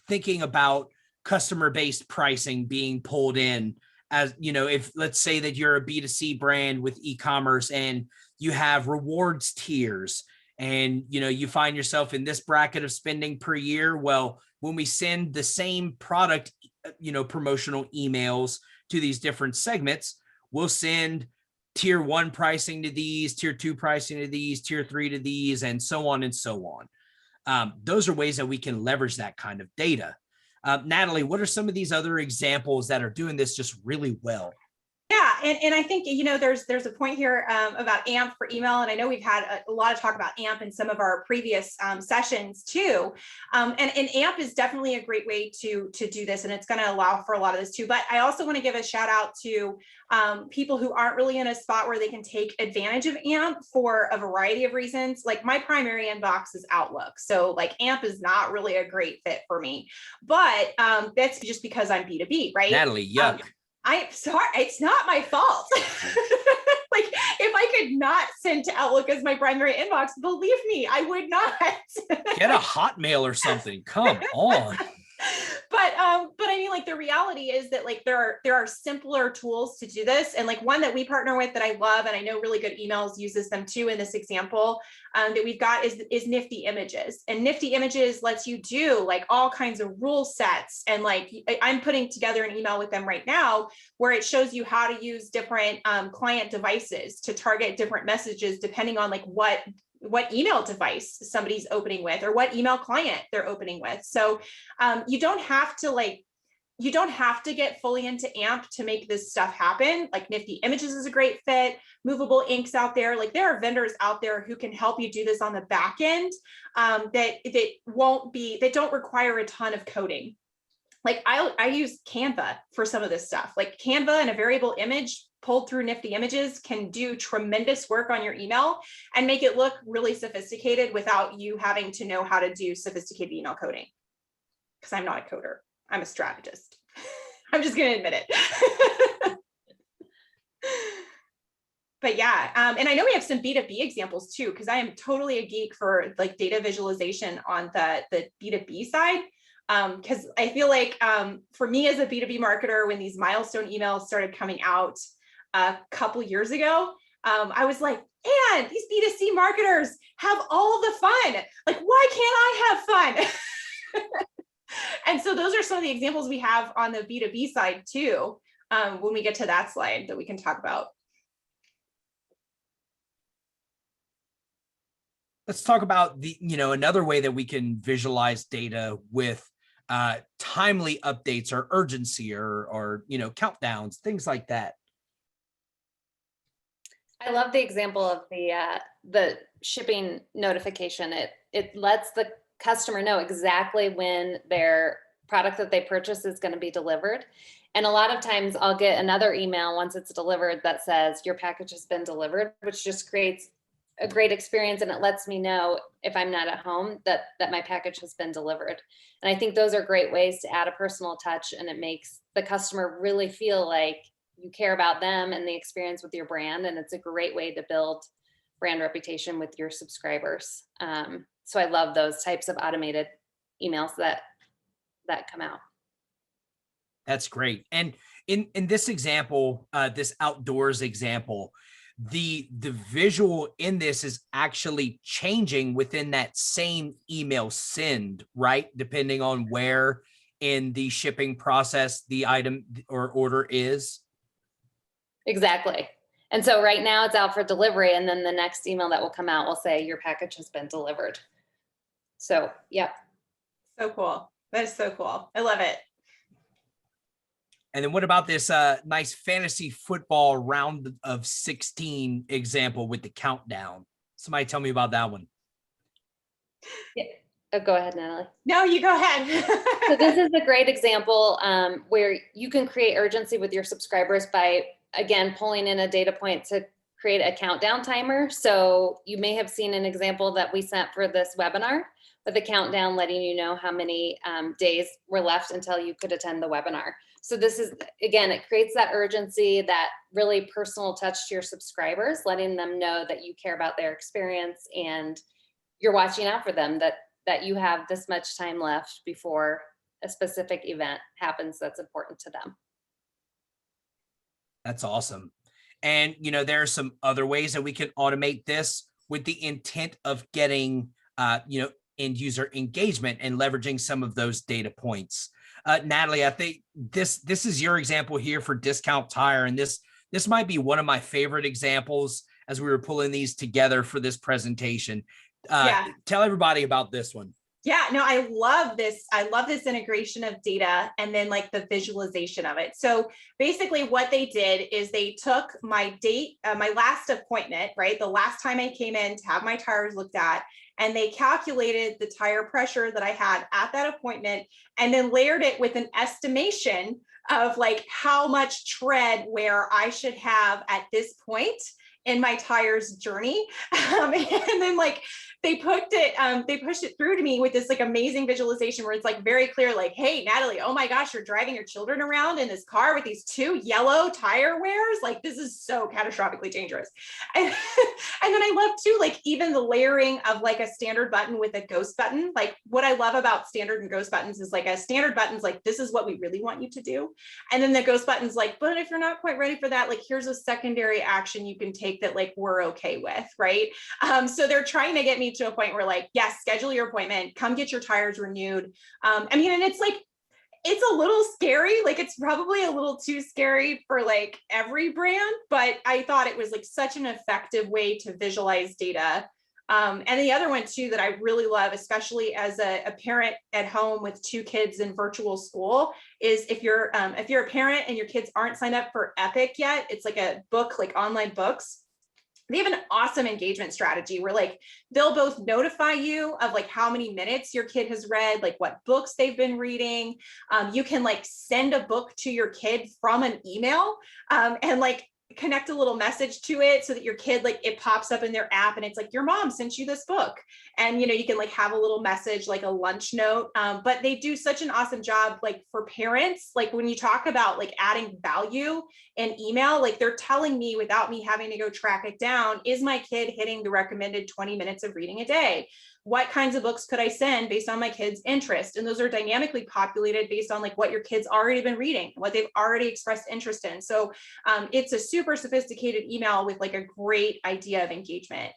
Speaker 1: thinking about customer-based pricing being pulled in, as if let's say that you're a B2C brand with e-commerce and you have rewards tiers, and you find yourself in this bracket of spending per year. Well, when we send the same product, promotional emails to these different segments, we'll send tier 1 pricing to these, tier 2 pricing to these, tier 3 to these, and so on and so on. Those are ways that we can leverage that kind of data. Natalie, what are some of these other examples that are doing this just really well?
Speaker 3: Yeah, And I think, there's a point here about AMP for email. And I know we've had a lot of talk about AMP in some of our previous sessions too. And AMP is definitely a great way to do this. And it's going to allow for a lot of this too. But I also want to give a shout out to people who aren't really in a spot where they can take advantage of AMP for a variety of reasons. Like my primary inbox is Outlook. So like AMP is not really a great fit for me, but that's just because I'm B2B, right?
Speaker 1: Natalie, yuck.
Speaker 3: I'm sorry, it's not my fault. Like if I could not send to Outlook as my primary inbox, believe me, I would not.
Speaker 1: Get a Hotmail or something. Come on.
Speaker 3: But I mean, like the reality is that like there are simpler tools to do this, and like one that we partner with that I love, and I know Really Good Emails uses them too in this example that we've got is Nifty Images, and Nifty Images lets you do like all kinds of rule sets, and like I'm putting together an email with them right now where it shows you how to use different client devices to target different messages depending on like what email device somebody's opening with or what email client they're opening with. So you don't have to get fully into AMP to make this stuff happen. Like Nifty Images is a great fit. Movable Inks out there. Like there are vendors out there who can help you do this on the back end that don't require a ton of coding. Like I use Canva for some of this stuff. Like Canva and a variable image pulled through Nifty Images can do tremendous work on your email and make it look really sophisticated without you having to know how to do sophisticated email coding. Because I'm not a coder, I'm a strategist. I'm just going to admit it. But yeah, and I know we have some B2B examples too, because I am totally a geek for like data visualization on the B2B side. Because I feel like for me as a B2B marketer, when these milestone emails started coming out a couple years ago, I was like, man, these B2C marketers have all the fun. Like, why can't I have fun? And so those are some of the examples we have on the B2B side too, when we get to that slide that we can talk about.
Speaker 1: Let's talk about another way that we can visualize data with timely updates or urgency or countdowns, things like that.
Speaker 2: I love the example of the shipping notification. It lets the customer know exactly when their product that they purchase is going to be delivered. And a lot of times I'll get another email once it's delivered that says your package has been delivered, which just creates a great experience, and it lets me know if I'm not at home that my package has been delivered. And I think those are great ways to add a personal touch, and it makes the customer really feel like you care about them and the experience with your brand. And it's a great way to build brand reputation with your subscribers. So I love those types of automated emails that come out.
Speaker 1: That's great. And in this example, this outdoors example, the visual in this is actually changing within that same email send, right? Depending on where in the shipping process the item or order is.
Speaker 2: Exactly. And so right now it's out for delivery, and then the next email that will come out will say your package has been delivered. So, yeah.
Speaker 3: So cool. That is so cool. I love it.
Speaker 1: And then what about this nice fantasy football round of 16 example with the countdown? Somebody tell me about that one.
Speaker 2: Yeah. Oh, go ahead, Natalie.
Speaker 3: No, you go ahead.
Speaker 2: So this is a great example where you can create urgency with your subscribers by, again, pulling in a data point to create a countdown timer. So you may have seen an example that we sent for this webinar with a countdown letting you know how many days were left until you could attend the webinar. So this is, again, it creates that urgency, that really personal touch to your subscribers, letting them know that you care about their experience and you're watching out for them, that you have this much time left before a specific event happens that's important to them.
Speaker 1: That's awesome. And, there are some other ways that we can automate this with the intent of getting, end user engagement and leveraging some of those data points. Natalie, I think this is your example here for Discount Tire. And this might be one of my favorite examples as we were pulling these together for this presentation. Tell everybody about this one.
Speaker 3: Yeah, no, I love this. I love this integration of data and then like the visualization of it. So basically what they did is they took my date, my last appointment, right? The last time I came in to have my tires looked at, and they calculated the tire pressure that I had at that appointment and then layered it with an estimation of like how much tread wear I should have at this point in my tires journey. And then like they pushed it through to me with this like amazing visualization where it's like very clear, like, hey, Natalie, oh my gosh, you're driving your children around in this car with these 2 yellow tire wears. Like, this is so catastrophically dangerous. And, and then I love too, like even the layering of like a standard button with a ghost button. Like what I love about standard and ghost buttons is like a standard button's like, this is what we really want you to do. And then the ghost button's like, but if you're not quite ready for that, like here's a secondary action you can take that like we're okay with, right? So they're trying to get me to a point where like, yes, schedule your appointment, come get your tires renewed. I mean, and it's like, it's a little scary. Like it's probably a little too scary for like every brand, but I thought it was like such an effective way to visualize data. And the other one too that I really love, especially as a parent at home with 2 kids in virtual school, is if you're a parent and your kids aren't signed up for Epic yet, it's like a book, like online books. They have an awesome engagement strategy where like they'll both notify you of like how many minutes your kid has read, like what books they've been reading. You can like send a book to your kid from an email, and like connect a little message to it so that your kid, like it pops up in their app and it's like, your mom sent you this book. And you know, you can like have a little message, like a lunch note. But they do such an awesome job, like for parents, like when you talk about like adding value in email, like they're telling me without me having to go track it down, is my kid hitting the recommended 20 minutes of reading a day? What kinds of books could I send based on my kids' interest? And those are dynamically populated based on like what your kids already been reading, what they've already expressed interest in. So it's a super sophisticated email with like a great idea of engagement.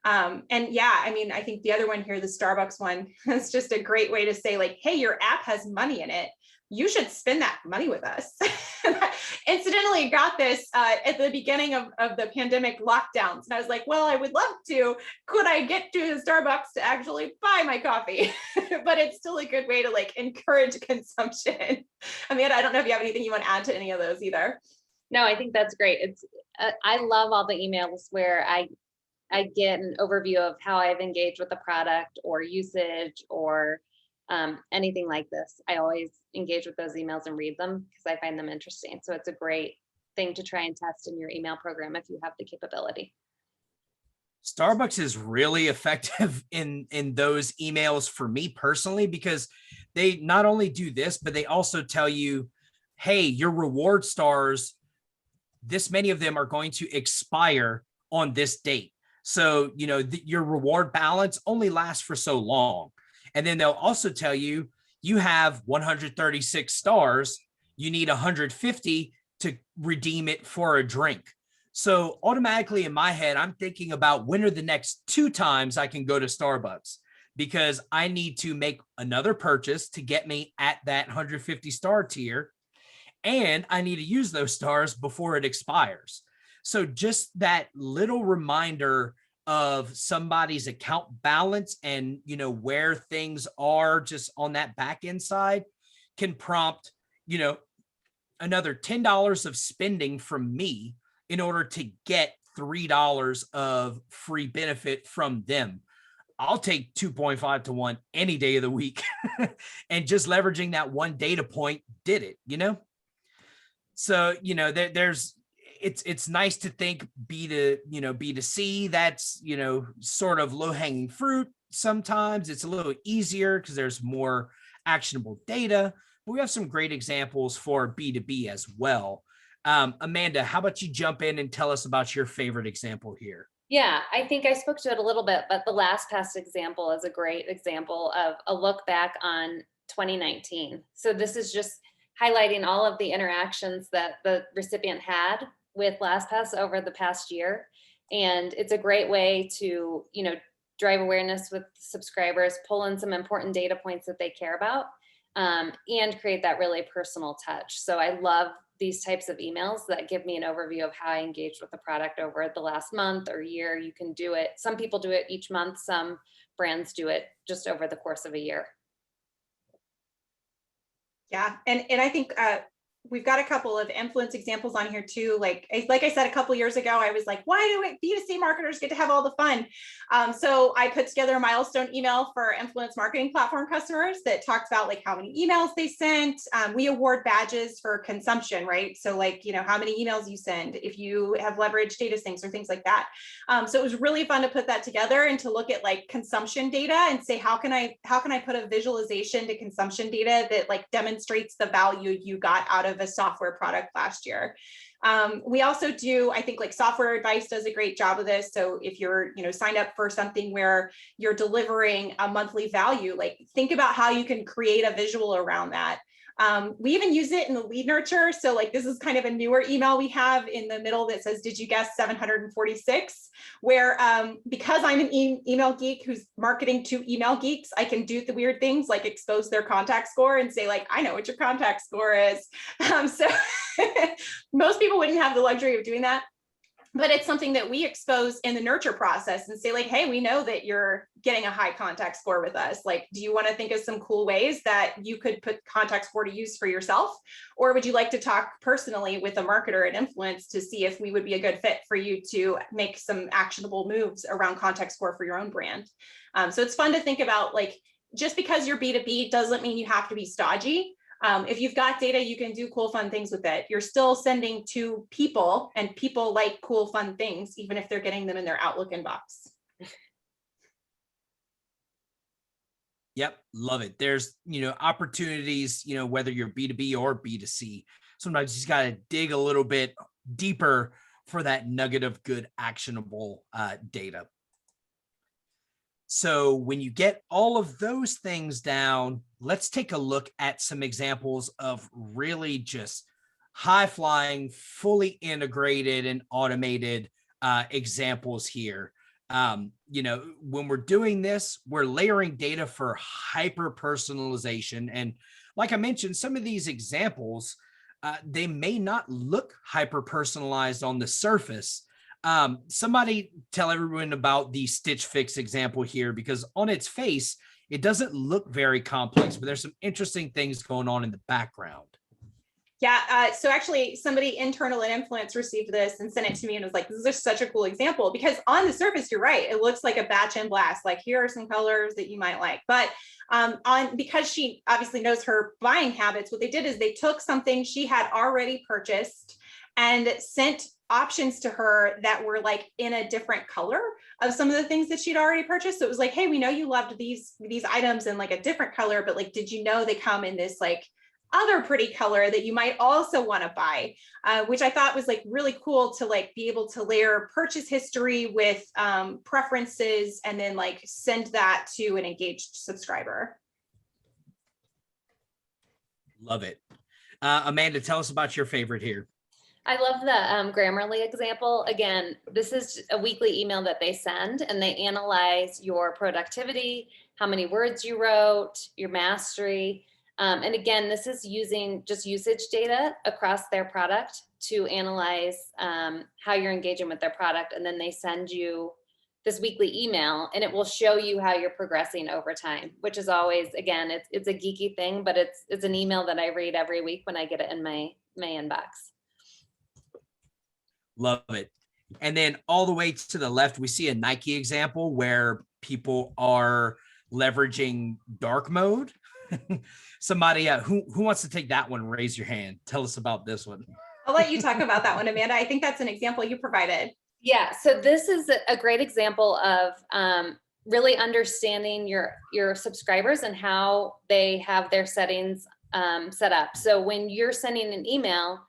Speaker 3: And yeah, I mean, I think the other one here, the Starbucks one, is just a great way to say like, hey, your app has money in it. You should spend that money with us. Incidentally, got this at the beginning of the pandemic lockdowns. And I was like, well, I would love to. Could I get to the Starbucks to actually buy my coffee? But it's still a good way to like encourage consumption. Amanda, I don't know if you have anything you want to add to any of those either.
Speaker 2: No, I think that's great. It's I love all the emails where I get an overview of how I've engaged with the product or usage or anything like this. I always engage with those emails and read them because I find them interesting. So it's a great thing to try and test in your email program if you have the capability.
Speaker 1: Starbucks is really effective in those emails for me personally, because they not only do this, but they also tell you, hey, your reward stars, this many of them are going to expire on this date. So, you know, your reward balance only lasts for so long. And then they'll also tell you, you have 136 stars, you need 150 to redeem it for a drink. So automatically in my head, I'm thinking about when are the next 2 times I can go to Starbucks, because I need to make another purchase to get me at that 150 star tier. And I need to use those stars before it expires. So just that little reminder of somebody's account balance and, you know, where things are just on that back end side can prompt, you know, another $10 of spending from me in order to get $3 of free benefit from them. I'll take 2.5 to 1 any day of the week. And just leveraging that one data point did it, you know? So, you know, it's nice to think B2C, that's, you know, sort of low hanging fruit. Sometimes it's a little easier because there's more actionable data, but we have some great examples for B2B as well. Amanda, how about you jump in and tell us about your favorite example here?
Speaker 2: Yeah, I think I spoke to it a little bit, but the LastPass example is a great example of a look back on 2019. So this is just highlighting all of the interactions that the recipient had with LastPass over the past year. And it's a great way to, you know, drive awareness with subscribers, pull in some important data points that they care about, and create that really personal touch. So I love these types of emails that give me an overview of how I engaged with the product over the last month or year. You can do it. Some people do it each month. Some brands do it just over the course of a year.
Speaker 3: Yeah, and I think we've got a couple of influence examples on here too. Like I said, a couple years ago, I was like, why do B2C marketers get to have all the fun? So I put together a milestone email for influence marketing platform customers that talked about like how many emails they sent. We award badges for consumption, right? So like, you know, how many emails you send, if you have leveraged data syncs or things like that. So it was really fun to put that together and to look at like consumption data and say, how can I put a visualization to consumption data that like demonstrates the value you got out of a software product last year. We also do, I think like Software Advice does a great job of this. So if you're, you know, signed up for something where you're delivering a monthly value, like think about how you can create a visual around that. We even use it in the lead nurture. So like, this is kind of a newer email we have in the middle that says, did you guess 746? Where because I'm an email geek who's marketing to email geeks, I can do the weird things like expose their contact score and say like, I know what your contact score is. So most people wouldn't have the luxury of doing that. But it's something that we expose in the nurture process and say like, hey, we know that you're getting a high contact score with us. Like, do you want to think of some cool ways that you could put contact score to use for yourself? Or would you like to talk personally with a marketer at Influence to see if we would be a good fit for you to make some actionable moves around contact score for your own brand? So it's fun to think about, like, just because you're B2B doesn't mean you have to be stodgy. If you've got data, you can do cool, fun things with it. You're still sending to people, and people like cool, fun things, even if they're getting them in their Outlook inbox.
Speaker 1: Yep, love it. There's, you know, opportunities, you know, whether you're B2B or B2C. Sometimes you just got to dig a little bit deeper for that nugget of good, actionable data. So when you get all of those things down, let's take a look at some examples of really just high-flying, fully integrated and automated examples here. You know, when we're doing this, we're layering data for hyper personalization. And like I mentioned, some of these examples, they may not look hyper personalized on the surface. Somebody tell everyone about the Stitch Fix example here, because on its face, it doesn't look very complex, but there's some interesting things going on in the background.
Speaker 3: Yeah, so actually somebody internal at Influence received this and sent it to me and was like, this is just such a cool example, because on the surface, you're right. It looks like a batch and blast, like here are some colors that you might like. But because she obviously knows her buying habits, what they did is they took something she had already purchased and sent options to her that were like in a different color of some of the things that she'd already purchased. So it was like, hey, we know you loved these items in like a different color, but like, did you know they come in this like other pretty color that you might also want to buy, which I thought was like really cool to like be able to layer purchase history with preferences and then like send that to an engaged subscriber.
Speaker 1: Love it. Amanda, tell us about your favorite here.
Speaker 2: I love the Grammarly example. Again, this is a weekly email that they send, and they analyze your productivity, how many words you wrote, your mastery. And again, this is using just usage data across their product to analyze how you're engaging with their product. And then they send you this weekly email, and it will show you how you're progressing over time, which is always, again, it's a geeky thing, but it's an email that I read every week when I get it in my inbox.
Speaker 1: Love it. And then all the way to the left, we see a Nike example where people are leveraging dark mode. Somebody who wants to take that one, raise your hand. Tell us about this one.
Speaker 3: I'll let you talk about that one, Amanda. I think that's an example you provided.
Speaker 2: Yeah, so this is a great example of really understanding your subscribers and how they have their settings set up. So when you're sending an email,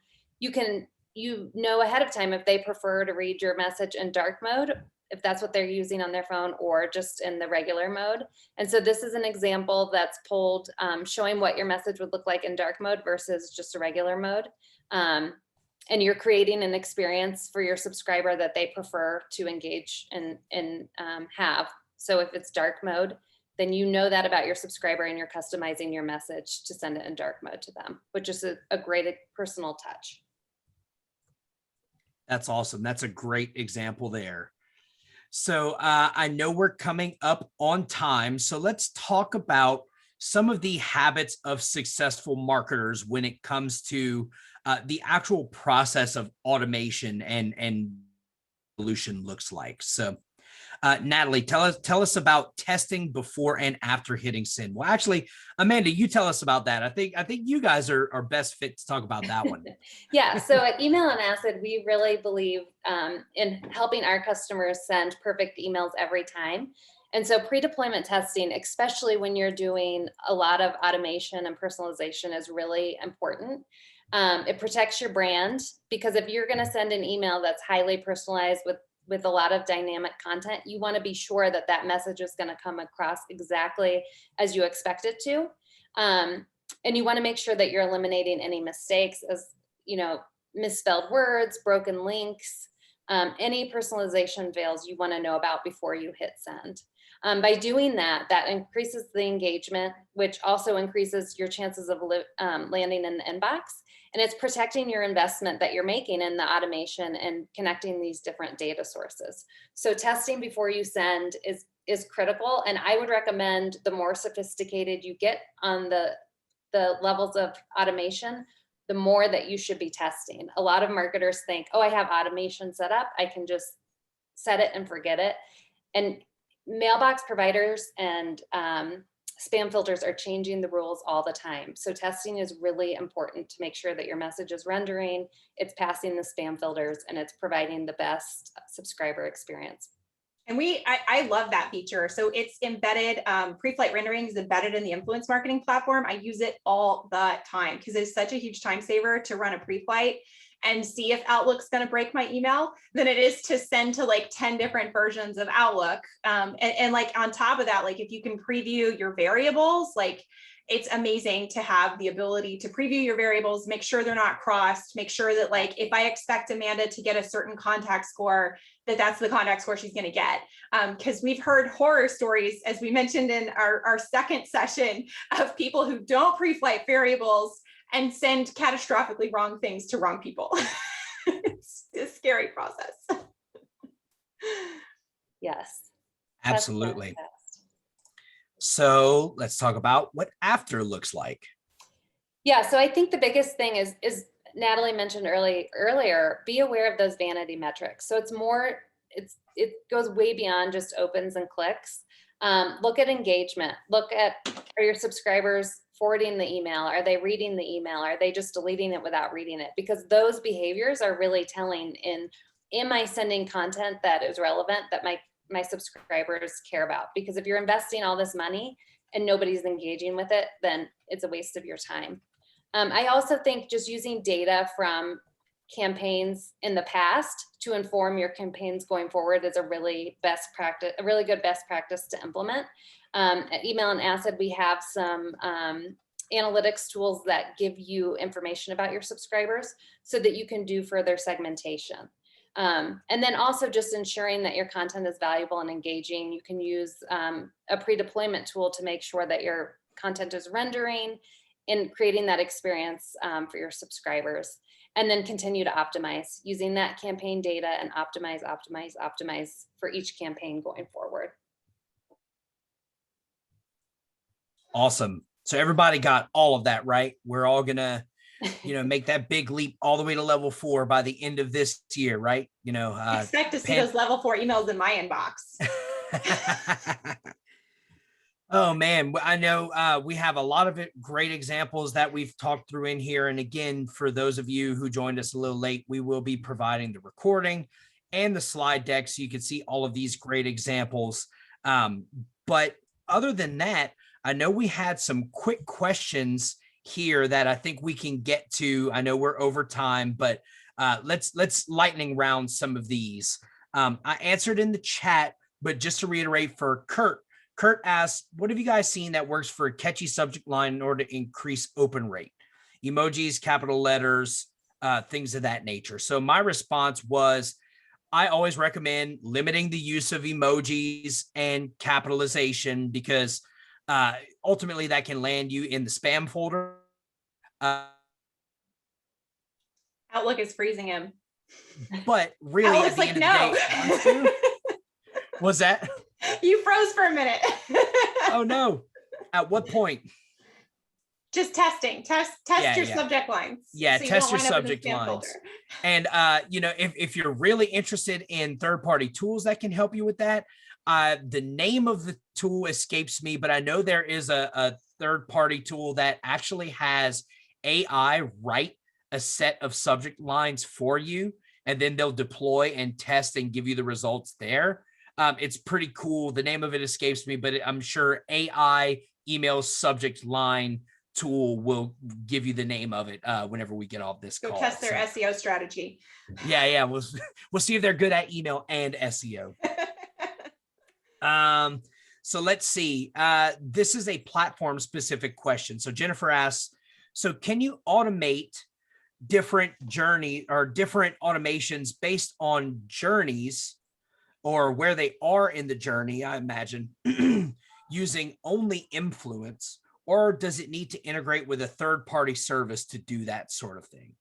Speaker 2: you know ahead of time if they prefer to read your message in dark mode, if that's what they're using on their phone, or just in the regular mode. And so this is an example that's pulled, showing what your message would look like in dark mode versus just a regular mode. And you're creating an experience for your subscriber that they prefer to engage and have. So if it's dark mode, then you know that about your subscriber and you're customizing your message to send it in dark mode to them, which is a great personal touch.
Speaker 1: That's awesome. That's a great example there. So I know we're coming up on time. So let's talk about some of the habits of successful marketers when it comes to the actual process of automation and solution looks like. So Natalie, tell us about testing before and after hitting send. Well, actually, Amanda, you tell us about that. I think you guys are best fit to talk about that one.
Speaker 2: Yeah, so at Email and Acid, we really believe in helping our customers send perfect emails every time. And so pre-deployment testing, especially when you're doing a lot of automation and personalization, is really important. It protects your brand, because if you're going to send an email that's highly personalized with a lot of dynamic content, you want to be sure that that message is going to come across exactly as you expect it to. And you want to make sure that you're eliminating any mistakes, as misspelled words, broken links, any personalization fails you want to know about before you hit send. By doing that, that increases the engagement, which also increases your chances of landing in the inbox. And it's protecting your investment that you're making in the automation and connecting these different data sources. So testing before you send is critical. And I would recommend the more sophisticated you get on the levels of automation, the more that you should be testing. A lot of marketers think, oh, I have automation set up, I can just set it and forget it. And mailbox providers and spam filters are changing the rules all the time. So testing is really important to make sure that your message is rendering, it's passing the spam filters, and it's providing the best subscriber experience.
Speaker 3: And I love that feature. So it's embedded, pre-flight rendering is embedded in the influence marketing platform. I use it all the time because it's such a huge time saver to run a pre-flight and see if Outlook's going to break my email than it is to send to like 10 different versions of Outlook. And like on top of that, like if you can preview your variables, like it's amazing to have the ability to preview your variables, make sure they're not crossed, make sure that like if I expect Amanda to get a certain contact score, that's the contact score she's going to get. Because we've heard horror stories, as we mentioned in our second session, of people who don't pre-flight variables and send catastrophically wrong things to wrong people. It's a scary process.
Speaker 2: Yes.
Speaker 1: Absolutely. So let's talk about what after looks like.
Speaker 2: Yeah, so I think the biggest thing is Natalie mentioned earlier, be aware of those vanity metrics. So it goes way beyond just opens and clicks. Look at engagement. Look at, are your subscribers forwarding the email? Are they reading the email? Are they just deleting it without reading it? Because those behaviors are really telling am I sending content that is relevant, that my subscribers care about? Because if you're investing all this money and nobody's engaging with it, then it's a waste of your time. I also think just using data from campaigns in the past to inform your campaigns going forward is a really good best practice to implement. At Email and Acid, we have some analytics tools that give you information about your subscribers so that you can do further segmentation. And then also just ensuring that your content is valuable and engaging. You can use a pre-deployment tool to make sure that your content is rendering and creating that experience for your subscribers. And then continue to optimize using that campaign data and optimize for each campaign going forward.
Speaker 1: Awesome. So everybody got all of that, right? We're all gonna, make that big leap all the way to level 4 by the end of this year, right?
Speaker 3: Expect to see those level 4 emails in my inbox.
Speaker 1: Oh man, I know we have a lot of great examples that we've talked through in here. And again, for those of you who joined us a little late, we will be providing the recording and the slide deck so you can see all of these great examples. But other than that, I know we had some quick questions here that I think we can get to. I know we're over time, but let's lightning round some of these. I answered in the chat, but just to reiterate for Kurt asked, what have you guys seen that works for a catchy subject line in order to increase open rate? Emojis, capital letters, things of that nature. So my response was, I always recommend limiting the use of emojis and capitalization because ultimately that can land you in the spam folder.
Speaker 3: Outlook is freezing him.
Speaker 1: But really,
Speaker 3: Outlook's
Speaker 1: at the
Speaker 3: like,
Speaker 1: end of
Speaker 3: no.
Speaker 1: the day, it wants to. Was that?
Speaker 3: You froze for a minute.
Speaker 1: Oh no. At what point?
Speaker 3: Just testing. Test
Speaker 1: Yeah,
Speaker 3: your
Speaker 1: yeah.
Speaker 3: subject lines.
Speaker 1: Yeah,
Speaker 3: so you
Speaker 1: test
Speaker 3: don't
Speaker 1: your
Speaker 3: wind up in the
Speaker 1: subject
Speaker 3: spam
Speaker 1: lines.
Speaker 3: folder.
Speaker 1: And if you're really interested in third-party tools that can help you with that, the name of the tool escapes me, but I know there is a third-party tool that actually has AI write a set of subject lines for you, and then they'll deploy and test and give you the results there. It's pretty cool. The name of it escapes me, but I'm sure AI email subject line tool will give you the name of it whenever we get off this
Speaker 3: Go
Speaker 1: call.
Speaker 3: test their SEO strategy.
Speaker 1: Yeah. We'll see if they're good at email and SEO. So let's see. This is a platform specific question. So Jennifer asks, so can you automate different journey or different automations based on journeys or where they are in the journey, I imagine, using only influence, or does it need to integrate with a third-party service to do that sort of thing?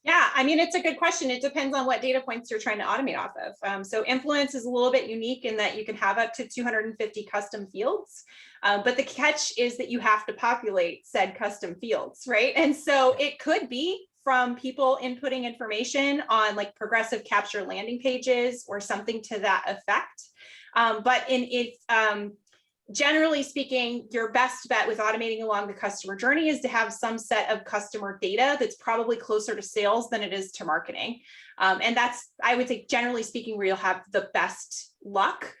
Speaker 3: Yeah, I mean, it's a good question. It depends on what data points you're trying to automate off of. So influence is a little bit unique in that you can have up to 250 custom fields, but the catch is that you have to populate said custom fields, right? And so it could be from people inputting information on like progressive capture landing pages or something to that effect. But generally speaking, your best bet with automating along the customer journey is to have some set of customer data that's probably closer to sales than it is to marketing. And that's, I would say, generally speaking, where you'll have the best luck.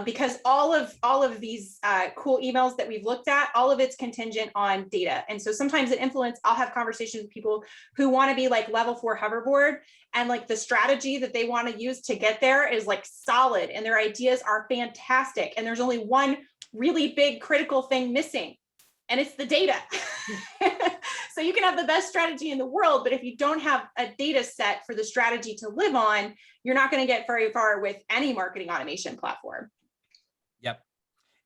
Speaker 3: Because all of these cool emails that we've looked at, all of it's contingent on data. And so sometimes at Influence, I'll have conversations with people who want to be like level 4 hoverboard, and like the strategy that they want to use to get there is like solid and their ideas are fantastic. And there's only one really big critical thing missing, and it's the data. So you can have the best strategy in the world, but if you don't have a data set for the strategy to live on, you're not going to get very far with any marketing automation platform.
Speaker 1: Yep.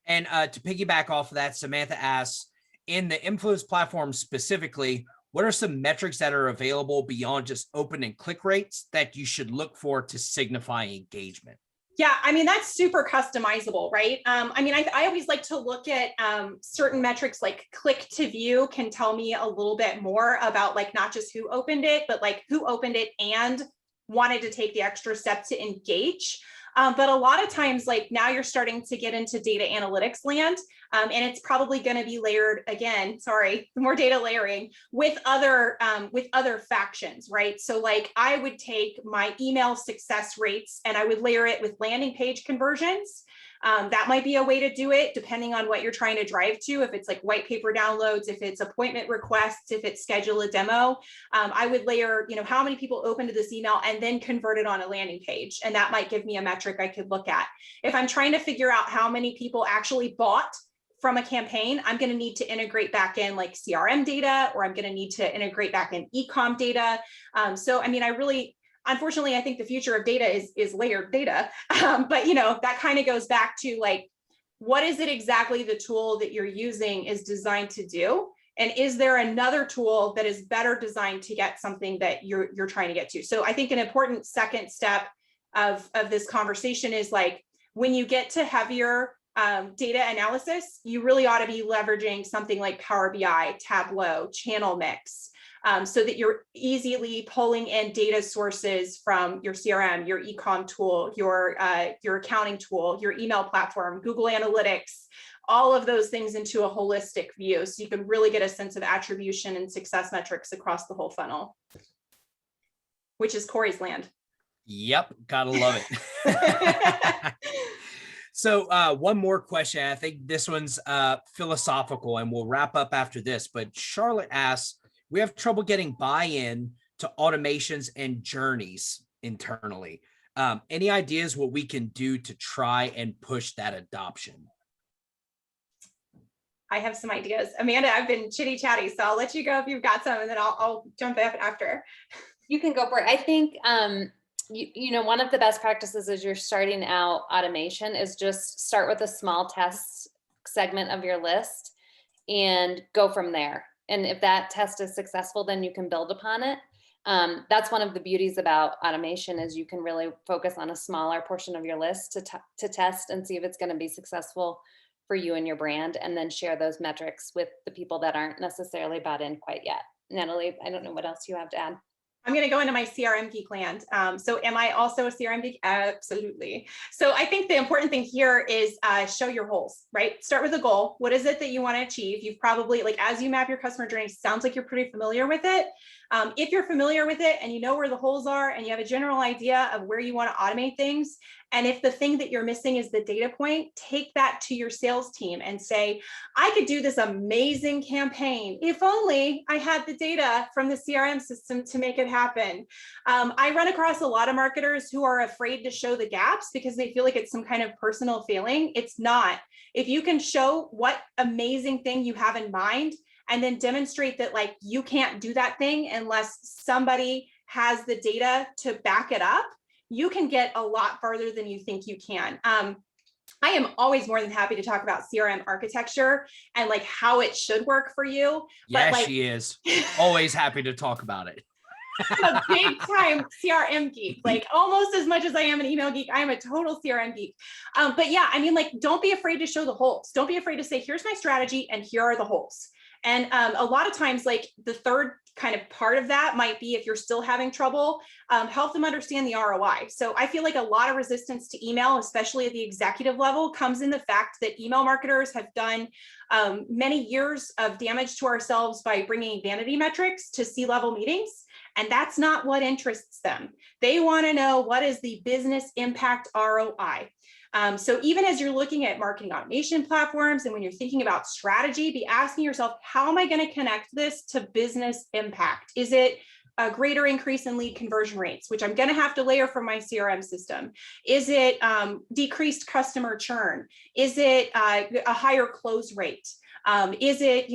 Speaker 1: And to piggyback off of that, Samantha asks, in the influence platform specifically, what are some metrics that are available beyond just open and click rates that you should look for to signify engagement?
Speaker 3: Yeah, I mean, that's super customizable, right? I mean, I always like to look at certain metrics like click to view can tell me a little bit more about like not just who opened it, but like who opened it and wanted to take the extra step to engage. But a lot of times, like now you're starting to get into data analytics land, and it's probably going to be layered again. Sorry, more data layering with other factions, right? So like I would take my email success rates and I would layer it with landing page conversions. That might be a way to do it, depending on what you're trying to drive to. If it's like white paper downloads, if it's appointment requests, if it's schedule a demo, I would layer, how many people opened to this email and then convert it on a landing page. And that might give me a metric I could look at. If I'm trying to figure out how many people actually bought from a campaign, I'm going to need to integrate back in like CRM data, or I'm going to need to integrate back in e-com data. So, I mean, unfortunately, I think the future of data is layered data. But, that kind of goes back to like, what is it exactly the tool that you're using is designed to do? And is there another tool that is better designed to get something that you're trying to get to? So I think an important second step of this conversation is like, when you get to heavier data analysis, you really ought to be leveraging something like Power BI, Tableau, Channel Mix, so that you're easily pulling in data sources from your CRM, your e-com tool, your accounting tool, your email platform, Google Analytics, all of those things into a holistic view. So you can really get a sense of attribution and success metrics across the whole funnel, which is Corey's land.
Speaker 1: Yep, gotta love it. So one more question. I think this one's philosophical, and we'll wrap up after this. But Charlotte asks, we have trouble getting buy-in to automations and journeys internally. Any ideas what we can do to try and push that adoption?
Speaker 3: I have some ideas. Amanda, I've been chitty chatty, so I'll let you go if you've got some, and then I'll jump in after.
Speaker 2: You can go for it. I think One of the best practices as you're starting out automation is just start with a small test segment of your list and go from there. And if that test is successful, then you can build upon it. That's one of the beauties about automation is you can really focus on a smaller portion of your list to test and see if it's going to be successful for you and your brand, and then share those metrics with the people that aren't necessarily bought in quite yet. Natalie, I don't know what else you have to add.
Speaker 3: I'm going to go into my CRM geek land. So am I also a CRM geek? Absolutely. So I think the important thing here is show your holes, right? Start with a goal. What is it that you want to achieve? You've probably, like, as you map your customer journey, sounds like you're pretty familiar with it. If you're familiar with it and you know where the holes are and you have a general idea of where you want to automate things, and if the thing that you're missing is the data point, take that to your sales team and say, I could do this amazing campaign if only I had the data from the CRM system to make it happen. I run across a lot of marketers who are afraid to show the gaps because they feel like it's some kind of personal failing. It's not. If you can show what amazing thing you have in mind and then demonstrate that, like, you can't do that thing unless somebody has the data to back it up, you can get a lot farther than you think you can. I am always more than happy to talk about CRM architecture and like how it should work for you.
Speaker 1: Yes,
Speaker 3: like,
Speaker 1: she is. Always happy to talk about it.
Speaker 3: I'm a big time CRM geek, like almost as much as I am an email geek. I am a total CRM geek. But yeah, I mean, like, don't be afraid to show the holes. Don't be afraid to say, here's my strategy and here are the holes. And a lot of times, like, the third kind of part of that might be, if you're still having trouble, help them understand the ROI. So I feel like a lot of resistance to email, especially at the executive level, comes in the fact that email marketers have done many years of damage to ourselves by bringing vanity metrics to C-level meetings. And that's not what interests them. They want to know, what is the business impact ROI? So even as you're looking at marketing automation platforms and when you're thinking about strategy, be asking yourself, how am I going to connect this to business impact? Is it a greater increase in lead conversion rates, which I'm going to have to layer from my CRM system? Is it decreased customer churn? Is it a higher close rate? Is it,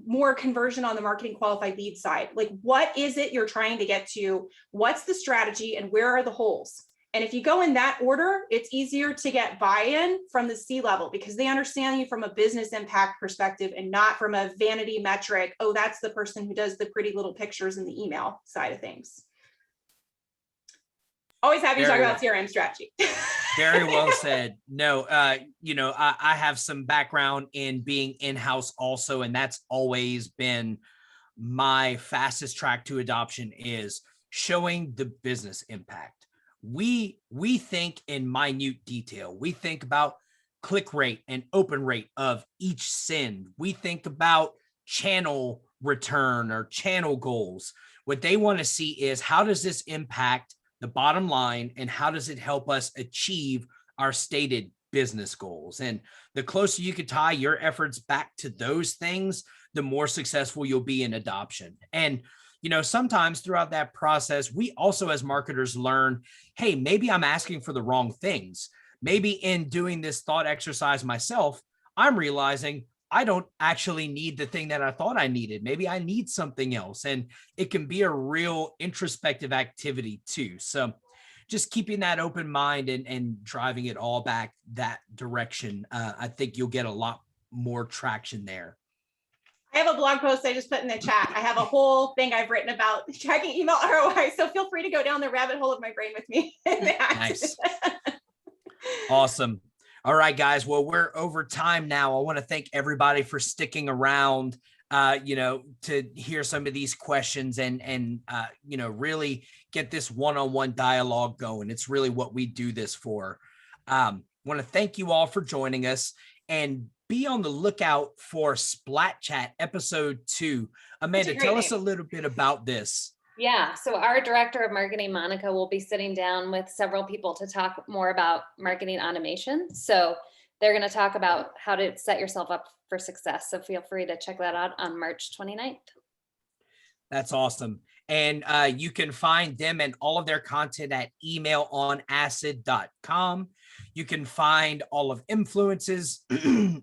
Speaker 3: more conversion on the marketing qualified lead side? Like, what is it you're trying to get to? What's the strategy and where are the holes? And if you go in that order, it's easier to get buy-in from the C-level because they understand you from a business impact perspective and not from a vanity metric. Oh, that's the person who does the pretty little pictures in the email side of things. Always happy to talk about CRM strategy.
Speaker 1: Very well said. No, I have some background in being in-house also, and that's always been my fastest track to adoption is showing the business impact. We think in minute detail. We think about click rate and open rate of each send. We think about channel return or channel goals. What they want to see is, how does this impact the bottom line and how does it help us achieve our stated business goals? And the closer you can tie your efforts back to those things, the more successful you'll be in adoption. And sometimes throughout that process, we also as marketers learn, hey, maybe I'm asking for the wrong things. Maybe in doing this thought exercise myself, I'm realizing I don't actually need the thing that I thought I needed. Maybe I need something else. And it can be a real introspective activity too. So just keeping that open mind and driving it all back that direction, I think you'll get a lot more traction there.
Speaker 3: I have a blog post I just put in the chat. I have a whole thing I've written about tracking email ROI. So feel free to go down the rabbit hole of my brain with me.
Speaker 1: Nice. Awesome. All right, guys. Well, we're over time now. I want to thank everybody for sticking around, to hear some of these questions and really get this one-on-one dialogue going. It's really what we do this for. I want to thank you all for joining us, and be on the lookout for Splat Chat episode 2. Amanda, tell us a little bit about this.
Speaker 2: Yeah, so our director of marketing, Monica, will be sitting down with several people to talk more about marketing automation. So they're going to talk about how to set yourself up for success. So feel free to check that out on March 29th.
Speaker 1: That's awesome. And you can find them and all of their content at emailonacid.com. You can find all of Influence's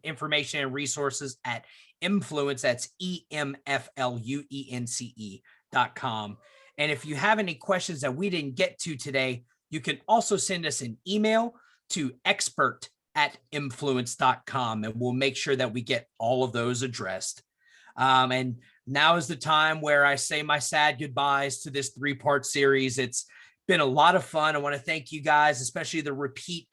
Speaker 1: information and resources at Influence, that's EMFLUENCE.com. And if you have any questions that we didn't get to today, you can also send us an email to expert@influence.com, and we'll make sure that we get all of those addressed. And now is the time where I say my sad goodbyes to this 3-part series. It's been a lot of fun. I want to thank you guys, especially the repeat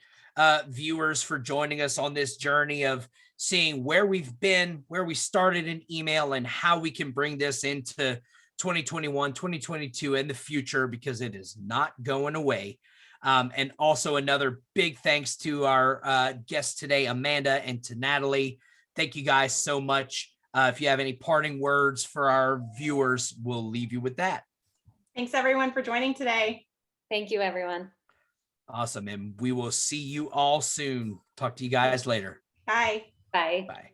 Speaker 1: viewers, for joining us on this journey of seeing where we've been, where we started in email, and how we can bring this into 2021, 2022, and the future, because it is not going away. And also another big thanks to our guests today, Amanda, and to Natalie. Thank you guys so much. If you have any parting words for our viewers, we'll leave you with that.
Speaker 3: Thanks everyone for joining today.
Speaker 2: Thank you, everyone.
Speaker 1: Awesome. And we will see you all soon. Talk to you guys later.
Speaker 3: Bye.
Speaker 2: Bye.
Speaker 1: Bye.